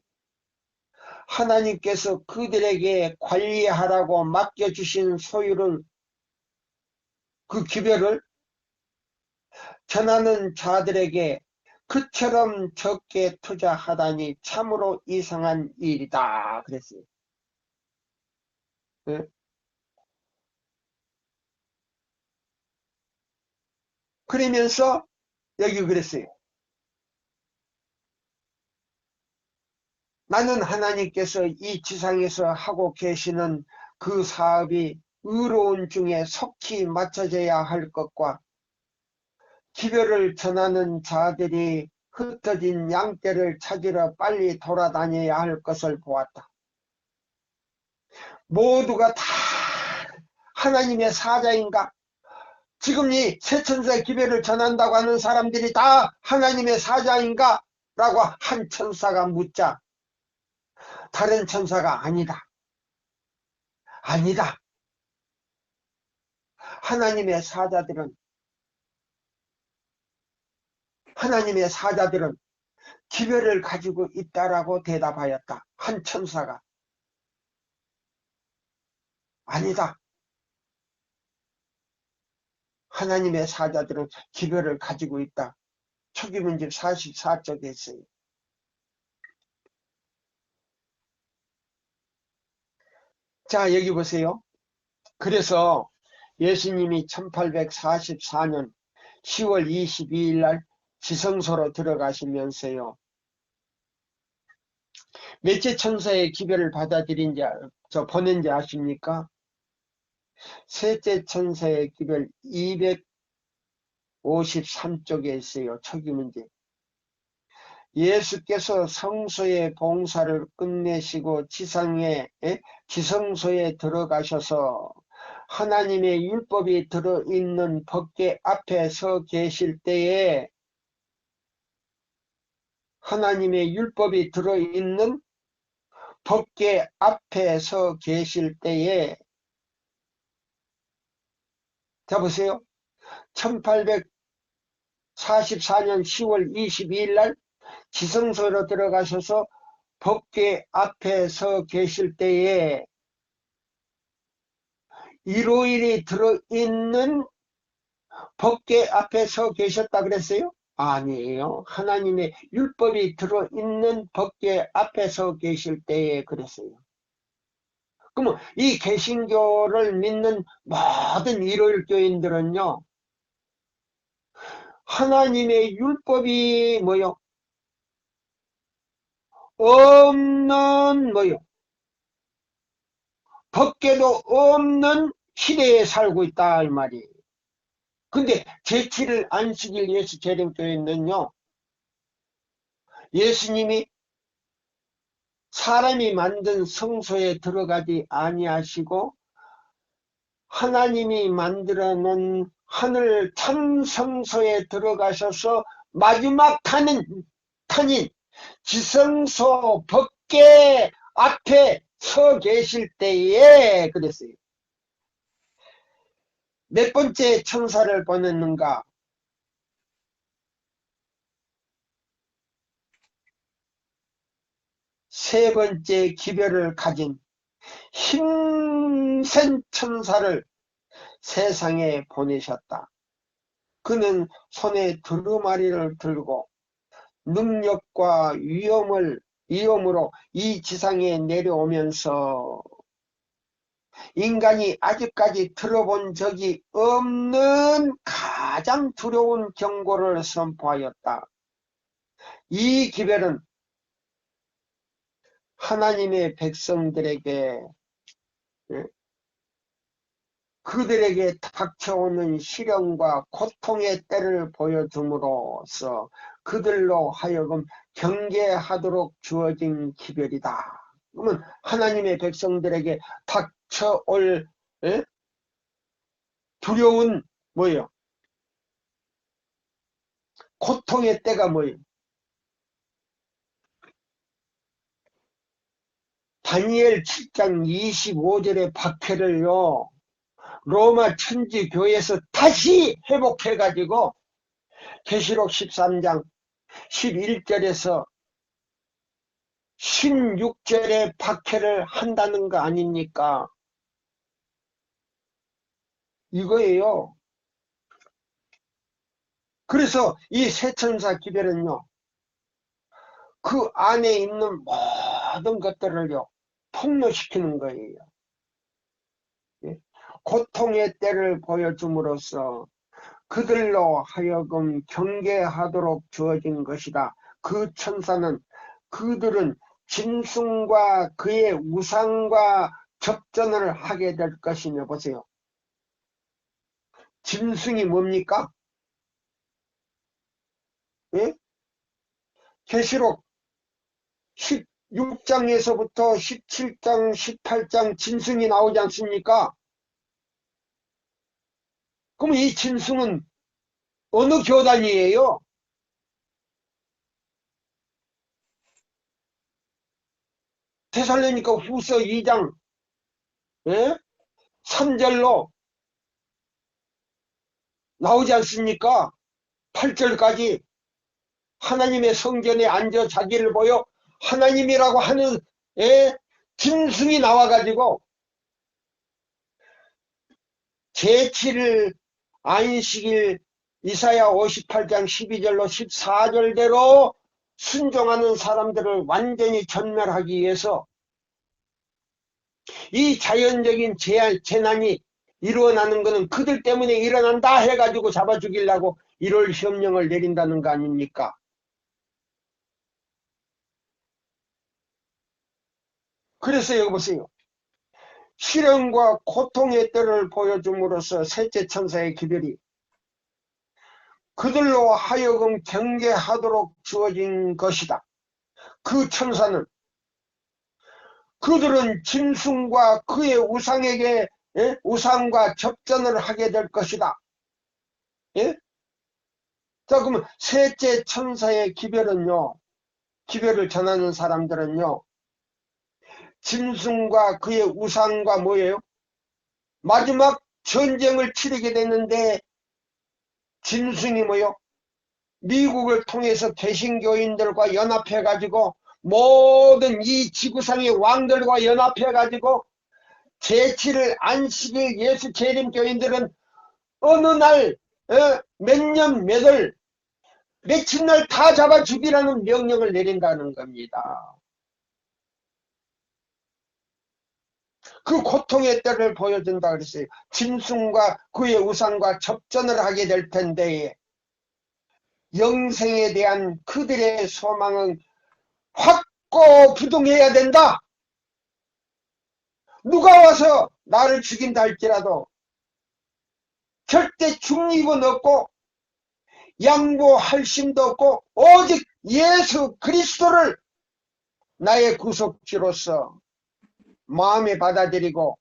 하나님께서 그들에게 관리하라고 맡겨주신 소유를, 그 기별을 전하는 자들에게 그처럼 적게 투자하다니 참으로 이상한 일이다 그랬어요. 예? 그러면서 여기 그랬어요. 나는 하나님께서 이 지상에서 하고 계시는 그 사업이 의로운 중에 속히 맞춰져야 할 것과 기별을 전하는 자들이 흩어진 양떼를 찾으러 빨리 돌아다녀야 할 것을 보았다. 모두가 다 하나님의 사자인가? 지금 이 세천사의 기별을 전한다고 하는 사람들이 다 하나님의 사자인가? 라고 한 천사가 묻자 다른 천사가 아니다. 아니다. 하나님의 사자들은 기별을 가지고 있다라고 대답하였다. 한 천사가. 아니다. 하나님의 사자들은 기별을 가지고 있다. 초기문집 44쪽에 있어요. 자, 여기 보세요. 그래서 예수님이 1844년 10월 22일 날 지성소로 들어가시면서요. 몇째 천사의 기별을 받아들인지, 보낸지 아십니까? 셋째 천사의 기별 253쪽에 있어요. 초기문제. 예수께서 성소의 봉사를 끝내시고 지성소에 들어가셔서 하나님의 율법이 들어있는 법궤 앞에 서 계실 때에 하나님의 율법이 들어있는 법궤 앞에 서 계실 때에 자 보세요. 1844년 10월 22일 날 지성소로 들어가셔서 법궤 앞에 서 계실 때에 일요일이 들어있는 법궤 앞에 서 계셨다 그랬어요? 아니에요. 하나님의 율법이 들어있는 법궤 앞에 서 계실 때에 그랬어요. 그러면 이 개신교를 믿는 모든 일요일 교인들은요, 하나님의 율법이 뭐요? 없는 뭐요? 법궤도 없는 시대에 살고 있다 이 말이에요. 근데 제7일 안식일 예수 재림교회는요, 예수님이 사람이 만든 성소에 들어가지 아니하시고 하나님이 만들어 놓은 하늘 참 성소에 들어가셔서 마지막 탄인 지성소 법궤 앞에 서 계실 때에 그랬어요. 몇 번째 천사를 보냈는가? 세 번째 기별을 가진 힘센 천사를 세상에 보내셨다. 그는 손에 두루마리를 들고 능력과 위엄으로 이 지상에 내려오면서 인간이 아직까지 들어본 적이 없는 가장 두려운 경고를 선포하였다. 이 기별은 하나님의 백성들에게 그들에게 닥쳐오는 시련과 고통의 때를 보여줌으로써 그들로 하여금 경계하도록 주어진 기별이다. 그러면 하나님의 백성들에게 닥쳐올 두려운 뭐예요? 고통의 때가 뭐예요? 다니엘 7장 25절의 박해를요, 로마 천지교회에서 다시 회복해가지고 계시록 13장 11절에서 16절에 박해를 한다는 거 아닙니까? 이거예요. 그래서 이 세천사 기별은요, 그 안에 있는 모든 것들을요, 폭로시키는 거예요. 예? 고통의 때를 보여줌으로써 그들로 하여금 경계하도록 주어진 것이다. 그 천사는 그들은 짐승과 그의 우상과 접전을 하게 될 것이며, 보세요. 짐승이 뭡니까? 예? 계시록 16장에서부터 17장, 18장 짐승이 나오지 않습니까? 그럼 이 짐승은 어느 교단이에요? 데살로니가 후서 2장 예? 3절로 나오지 않습니까? 8절까지 하나님의 성전에 앉아 자기를 보여 하나님이라고 하는 짐승이 나와가지고 제7일 안식일 이사야 58장 12절로 14절대로 순종하는 사람들을 완전히 전멸하기 위해서 이 자연적인 재난이 일어나는 것은 그들 때문에 일어난다 해가지고 잡아 죽이려고 1월 협령을 내린다는 거 아닙니까? 그래서 여기 보세요. 시련과 고통의 때를 보여줌으로써 셋째 천사의 기별이 그들로 하여금 경계하도록 주어진 것이다. 그 천사는 그들은 짐승과 그의 우상에게 우상과 접전을 하게 될 것이다. 예? 자, 그러면 셋째 천사의 기별은요, 기별을 전하는 사람들은요, 짐승과 그의 우상과 뭐예요? 마지막 전쟁을 치르게 됐는데 짐승이 뭐요? 미국을 통해서 개신교인들과 연합해가지고 모든 이 지구상의 왕들과 연합해가지고 제7일 안식일 예수 재림교인들은 어느 날 몇 년 몇월 며칠 날 다 잡아 죽이라는 명령을 내린다는 겁니다. 그 고통의 때를 보여준다 그랬어요. 짐승과 그의 우상과 접전을 하게 될 텐데 영생에 대한 그들의 소망은 확고부동해야 된다. 누가 와서 나를 죽인다 할지라도 절대 중립은 없고 양보할 심도 없고 오직 예수 그리스도를 나의 구속주로서 마음에 받아들이고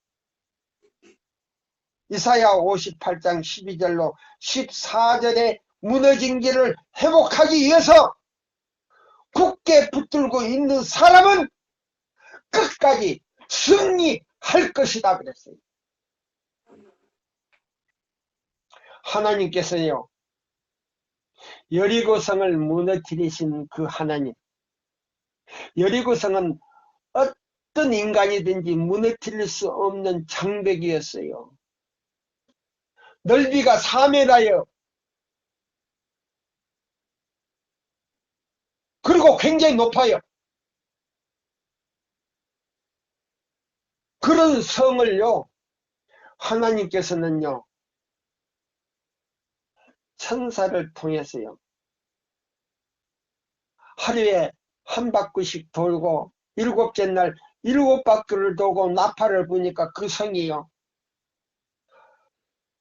이사야 58장 12절로 14절에 무너진 길을 회복하기 위해서 굳게 붙들고 있는 사람은 끝까지 승리할 것이다 그랬어요. 하나님께서요, 여리고성을 무너뜨리신 그 하나님, 여리고성은 어떤 인간이든지 무너뜨릴 수 없는 장벽이었어요. 넓이가 4m예요. 그리고 굉장히 높아요. 그런 성을요, 하나님께서는요, 천사를 통해서요, 하루에 한 바퀴씩 돌고 7째 날 7바퀴를 돌고 나팔을 부니까 그 성이요,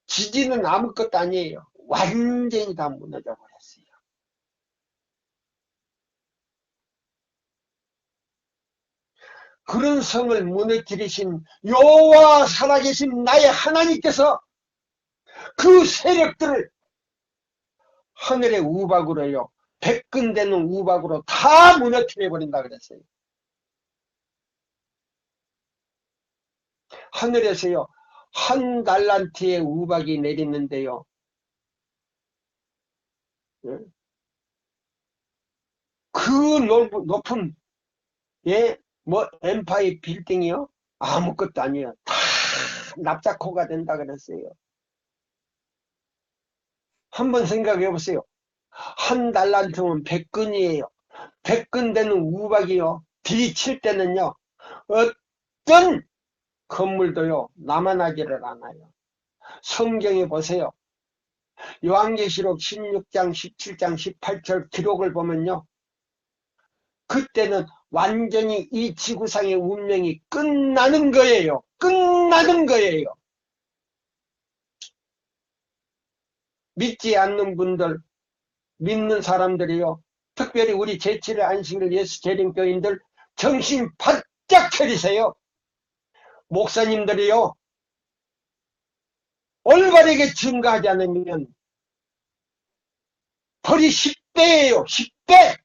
지지는 아무것도 아니에요. 완전히 다 무너져 버렸어요. 그런 성을 무너뜨리신 여호와 살아계신 나의 하나님께서 그 세력들을 하늘의 우박으로요, 백근되는 우박으로 다 무너뜨려 버린다 그랬어요. 하늘에서요, 한 달란트의 우박이 내리는데요, 예? 그 높은, 예? 뭐 엠파이 빌딩이요? 아무것도 아니에요. 다 납작호가 된다 그랬어요. 한번 생각해 보세요. 한 달란트면 100근이에요. 100근 되는 우박이요. 들이칠 때는요. 어떤 건물도요. 남아나지를 않아요. 성경에 보세요. 요한계시록 16장, 17장, 18절 기록을 보면요. 그때는 완전히 이 지구상의 운명이 끝나는 거예요. 끝나는 거예요. 믿지 않는 분들, 믿는 사람들이요. 특별히 우리 제7의 안식일 예수 재림교인들 정신 바짝 차리세요. 목사님들이요. 올바르게 증거하지 않으면 벌이 10배예요. 10배.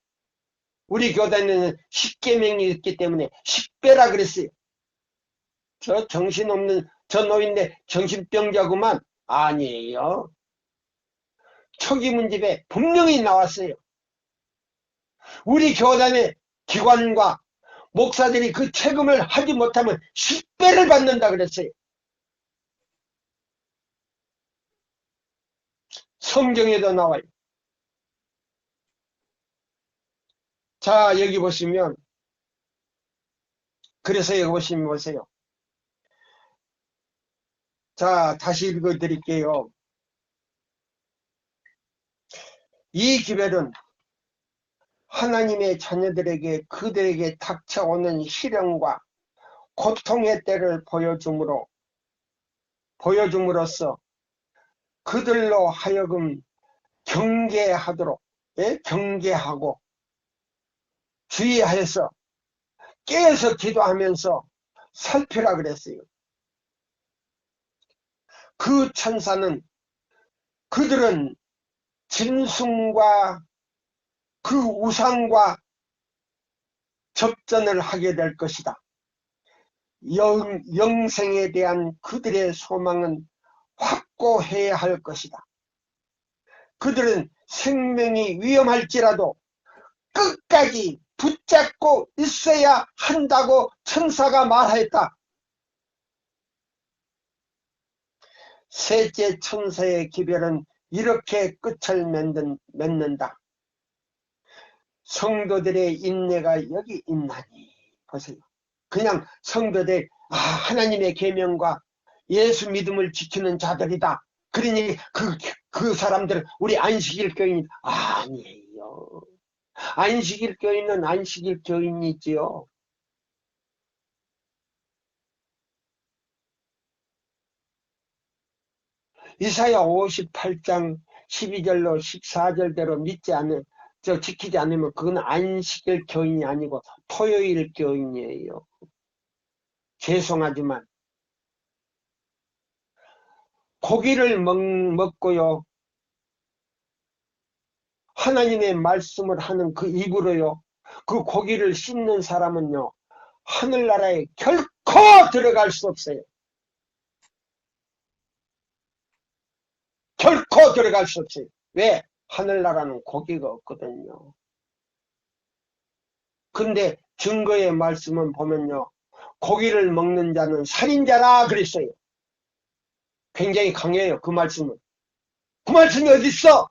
우리 교단에는 10계명이 있기 때문에 10배라 그랬어요. 저 정신없는 저 노인네 정신병자구만. 아니에요. 초기문집에 분명히 나왔어요. 우리 교단의 기관과 목사들이 그 책임을 하지 못하면 10배를 받는다 그랬어요. 성경에도 나와요. 자, 여기 보시면, 그래서 여기 보시면 보세요. 자, 다시 읽어 드릴게요. 이 기별은 하나님의 자녀들에게 그들에게 닥쳐오는 시련과 고통의 때를 보여줌으로써 그들로 하여금 경계하도록, 예? 경계하고 주의하여서 깨어서 기도하면서 살피라 그랬어요. 그 천사는 그들은 짐승과 그 우상과 접전을 하게 될 것이다. 영생에 대한 그들의 소망은 확고해야 할 것이다. 그들은 생명이 위험할지라도 끝까지 붙잡고 있어야 한다고 천사가 말했다. 셋째 천사의 기별은 이렇게 끝을 맺는다. 성도들의 인내가 여기 있나니. 보세요. 그냥 성도들, 하나님의 계명과 예수 믿음을 지키는 자들이다. 그러니 그 사람들 우리 안식일 교인 아니에요. 안식일 교인은 안식일 교인이지요. 이사야 58장 12절로 14절대로 지키지 않으면 그건 안식일 교인이 아니고 토요일 교인이에요. 죄송하지만 고기를 먹고요. 하나님의 말씀을 하는 그 입으로요. 그 고기를 씹는 사람은요. 하늘나라에 결코 들어갈 수 없어요. 결코 들어갈 수 없어요. 왜? 하늘나라는 고기가 없거든요. 근데 증거의 말씀은 보면요. 고기를 먹는 자는 살인자라 그랬어요. 굉장히 강해요. 그 말씀은. 그 말씀이 어디 있어?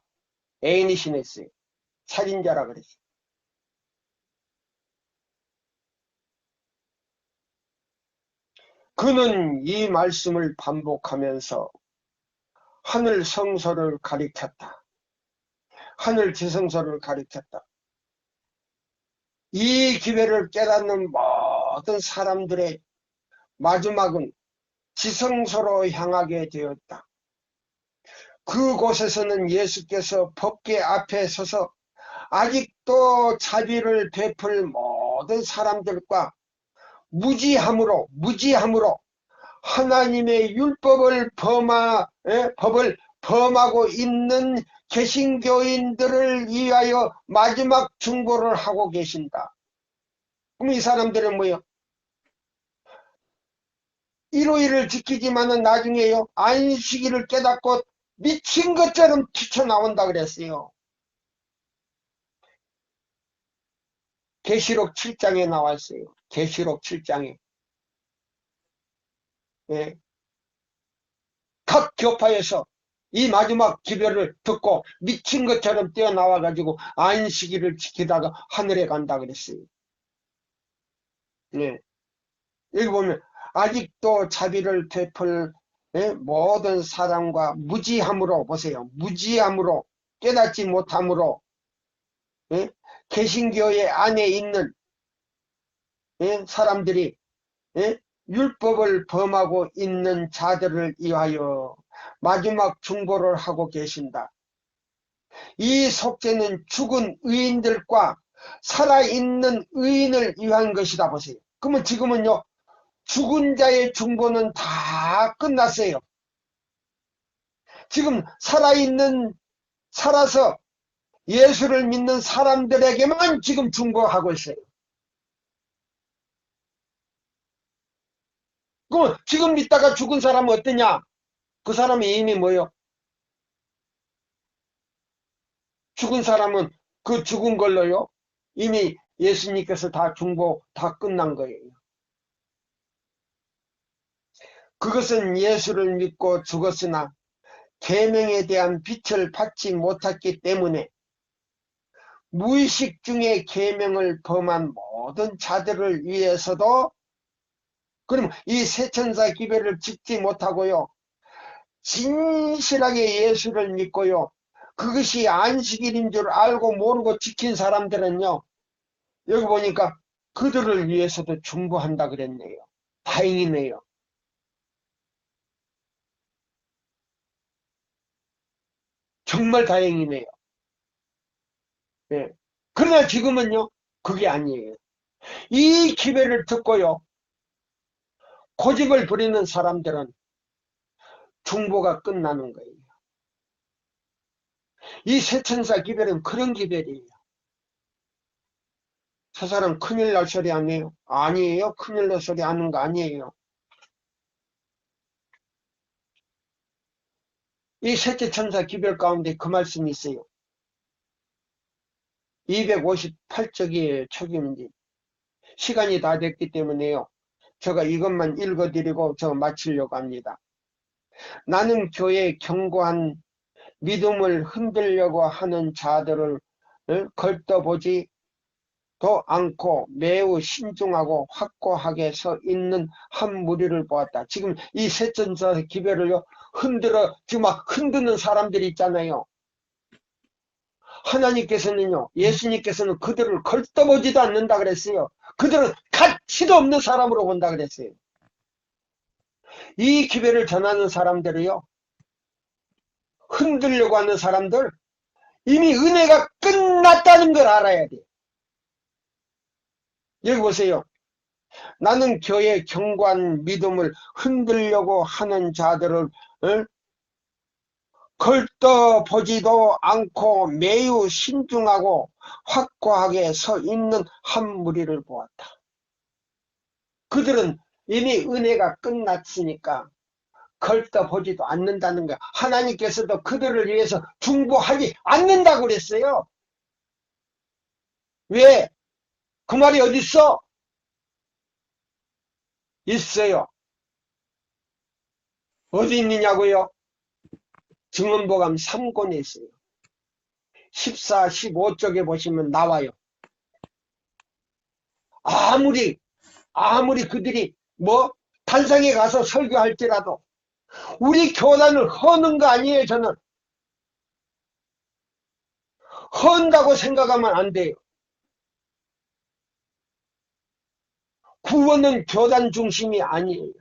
애인이신에 있어요. 살인자라 그랬어요. 그는 이 말씀을 반복하면서 하늘 성소를 가리켰다. 하늘 지성소를 가리켰다. 이 기회를 깨닫는 모든 사람들의 마지막은 지성소로 향하게 되었다. 그곳에서는 예수께서 법궤 앞에 서서 아직도 자비를 베풀 모든 사람들과 무지함으로 하나님의 율법을 법을 범하고 있는 개신교인들을 위하여 마지막 중보를 하고 계신다. 그럼 이 사람들은 뭐예요? 일요일을 지키지만은 나중에요 안식일을 깨닫고 미친 것처럼 튀쳐나온다 그랬어요. 계시록 7장에 나와 있어요. 계시록 7장에. 예. 각 교파에서 이 마지막 기별을 듣고 미친 것처럼 뛰어나와 가지고 안식일을 지키다가 하늘에 간다 그랬어요. 예. 여기 보면 아직도 자비를 베풀 모든 사람과 무지함으로, 보세요. 무지함으로, 깨닫지 못함으로 개신교의 안에 있는 사람들이 율법을 범하고 있는 자들을 위하여 마지막 중보를 하고 계신다. 이 속죄는 죽은 의인들과 살아있는 의인을 위한 것이다. 보세요. 그러면 지금은요, 죽은 자의 중보는 다 끝났어요. 지금 살아서 예수를 믿는 사람들에게만 지금 중보하고 있어요. 그럼 지금 믿다가 죽은 사람은 어떠냐? 그 사람이 이미 뭐요? 죽은 사람은 그 죽은 걸로요, 이미 예수님께서 다 중보 다 끝난 거예요. 그것은 예수를 믿고 죽었으나 계명에 대한 빛을 받지 못했기 때문에 무의식 중에 계명을 범한 모든 자들을 위해서도, 그럼 이 세천사 기별을 짓지 못하고요, 진실하게 예수를 믿고요, 그것이 안식일인 줄 알고 모르고 지킨 사람들은요, 여기 보니까 그들을 위해서도 중보한다 그랬네요. 다행이네요. 정말 다행이네요. 네. 그러나 지금은요, 그게 아니에요. 이 기별을 듣고요, 고집을 부리는 사람들은 중보가 끝나는 거예요. 이 세천사 기별은 그런 기별이에요. 저 사람 큰일 날 소리 아니에요? 아니에요. 큰일 날 소리 하는 거 아니에요. 이 셋째 천사 기별 가운데 그 말씀이 있어요. 258쪽이에요. 초기문제. 시간이 다 됐기 때문에요, 제가 이것만 읽어드리고 저 마치려고 합니다. 나는 교회의 견고한 믿음을 흔들려고 하는 자들을 걸떠보지도 않고 매우 신중하고 확고하게 서 있는 한 무리를 보았다. 지금 이 세천사 기별을요, 지금 막 흔드는 사람들이 있잖아요. 하나님께서는요, 예수님께서는 그들을 걸떠보지도 않는다 그랬어요. 그들은 가치도 없는 사람으로 본다 그랬어요. 이 기별을 전하는 사람들이요, 흔들려고 하는 사람들, 이미 은혜가 끝났다는 걸 알아야 돼. 여기 보세요. 나는 교회의 견고한 믿음을 흔들려고 하는 자들을 걸떠보지도 않고 매우 신중하고 확고하게 서 있는 한 무리를 보았다. 그들은 이미 은혜가 끝났으니까 걸떠보지도 않는다는 거야. 하나님께서도 그들을 위해서 중보하지 않는다고 그랬어요. 왜? 그 말이 어디 있어? 있어요. 어디 있느냐고요? 증언보감 3권에 있어요. 14, 15쪽에 보시면 나와요. 아무리 그들이 단상에 가서 설교할지라도 우리 교단을 허는 거 아니에요. 저는 헌다고 생각하면 안 돼요. 구원은 교단 중심이 아니에요.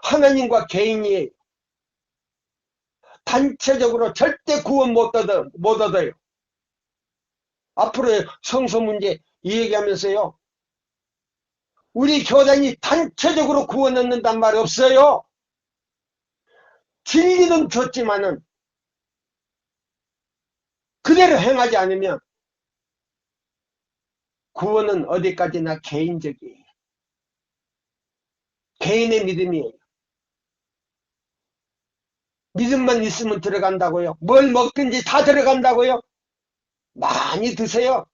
하나님과 개인이에요. 단체적으로 절대 구원 못 얻어요. 앞으로 성서 문제 이 얘기하면서요, 우리 교단이 단체적으로 구원 얻는단 말이 없어요. 진리는 줬지만은 그대로 행하지 않으면 구원은 어디까지나 개인적이에요. 개인의 믿음이에요. 믿음만 있으면 들어간다고요? 뭘 먹든지 다 들어간다고요? 많이 드세요.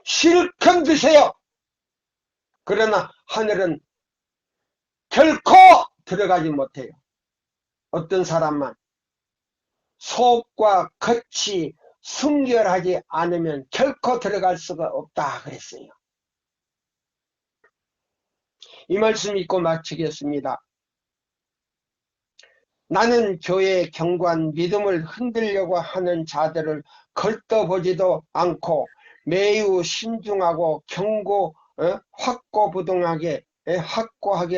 실컷 드세요. 그러나 하늘은 결코 들어가지 못해요. 어떤 사람만 속과 겉이 순결하지 않으면 결코 들어갈 수가 없다 그랬어요. 이 말씀 읽고 마치겠습니다. 나는 교회의 견고한 믿음을 흔들려고 하는 자들을 걸떠보지도 않고 매우 신중하고 확고하게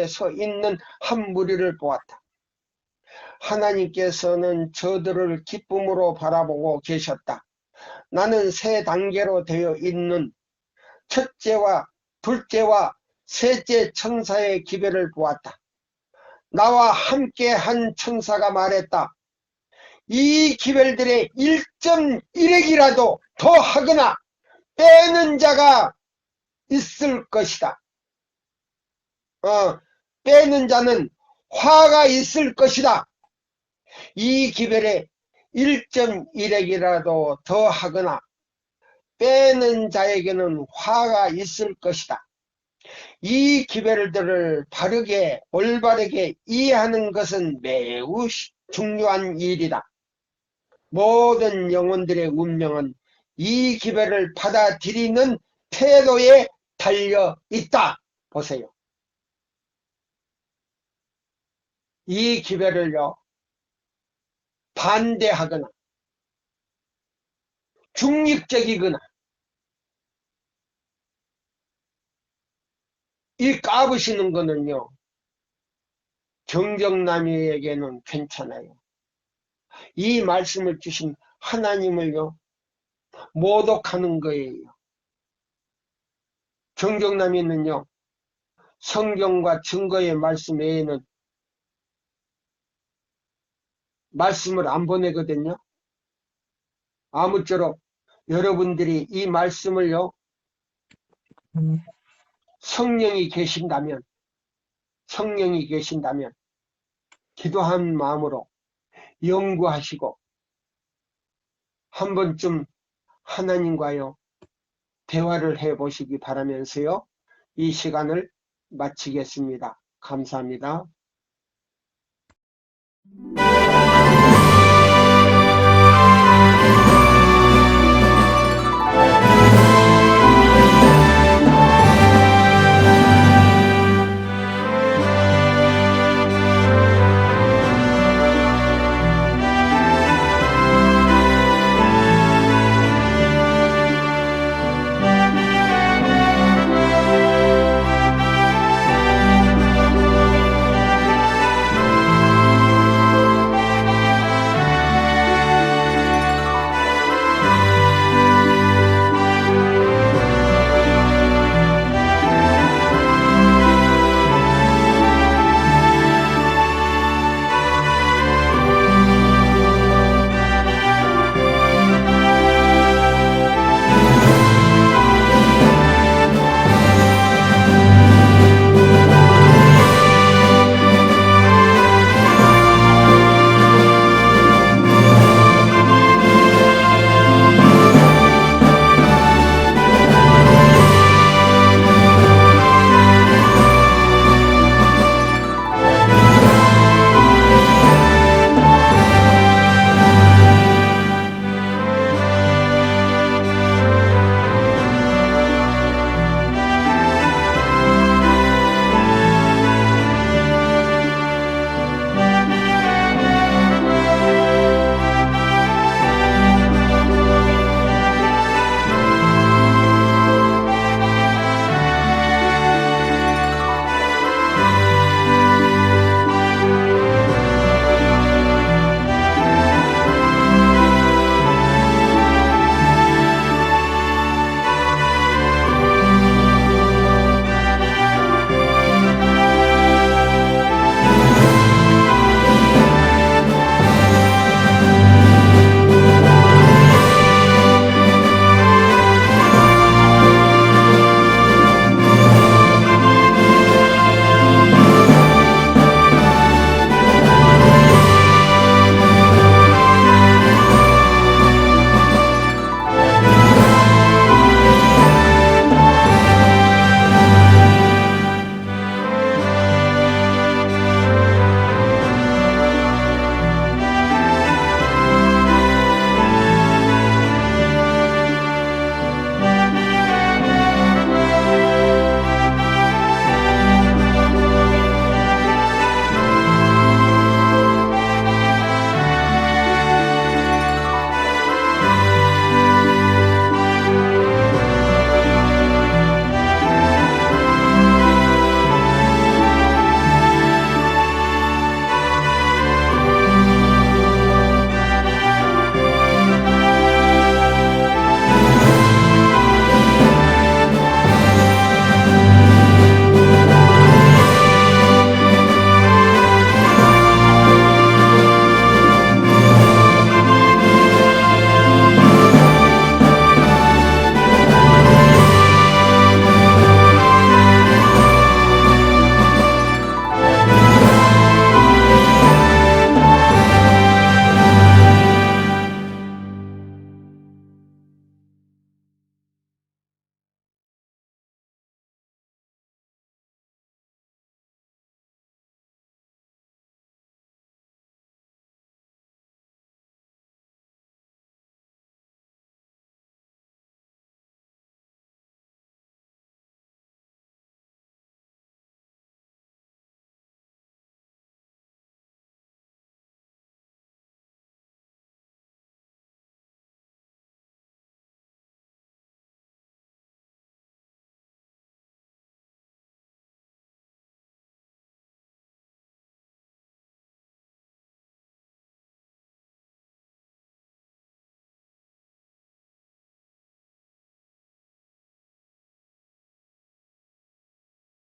서 있는 한 무리를 보았다. 하나님께서는 저들을 기쁨으로 바라보고 계셨다. 나는 세 단계로 되어 있는 첫째와 둘째와 셋째 천사의 기별을 보았다. 나와 함께 한 천사가 말했다. 이 기별들의 1.1핵이라도 더 하거나 빼는 자가 있을 것이다. 빼는 자는 화가 있을 것이다. 이 기별에 1.1핵이라도 더 하거나 빼는 자에게는 화가 있을 것이다. 이 기별들을 바르게 올바르게 이해하는 것은 매우 중요한 일이다. 모든 영혼들의 운명은 이 기별을 받아들이는 태도에 달려 있다. 보세요. 이 기별을요, 반대하거나 중립적이거나 이 까부시는 거는요, 정정남이에게는 괜찮아요. 이 말씀을 주신 하나님을요, 모독하는 거예요. 정정남이는요, 성경과 증거의 말씀 외에는 말씀을 안 보내거든요. 아무쪼록 여러분들이 이 말씀을요, 성령이 계신다면 기도한 마음으로 연구하시고 한 번쯤 하나님과요 대화를 해보시기 바라면서요, 이 시간을 마치겠습니다. 감사합니다.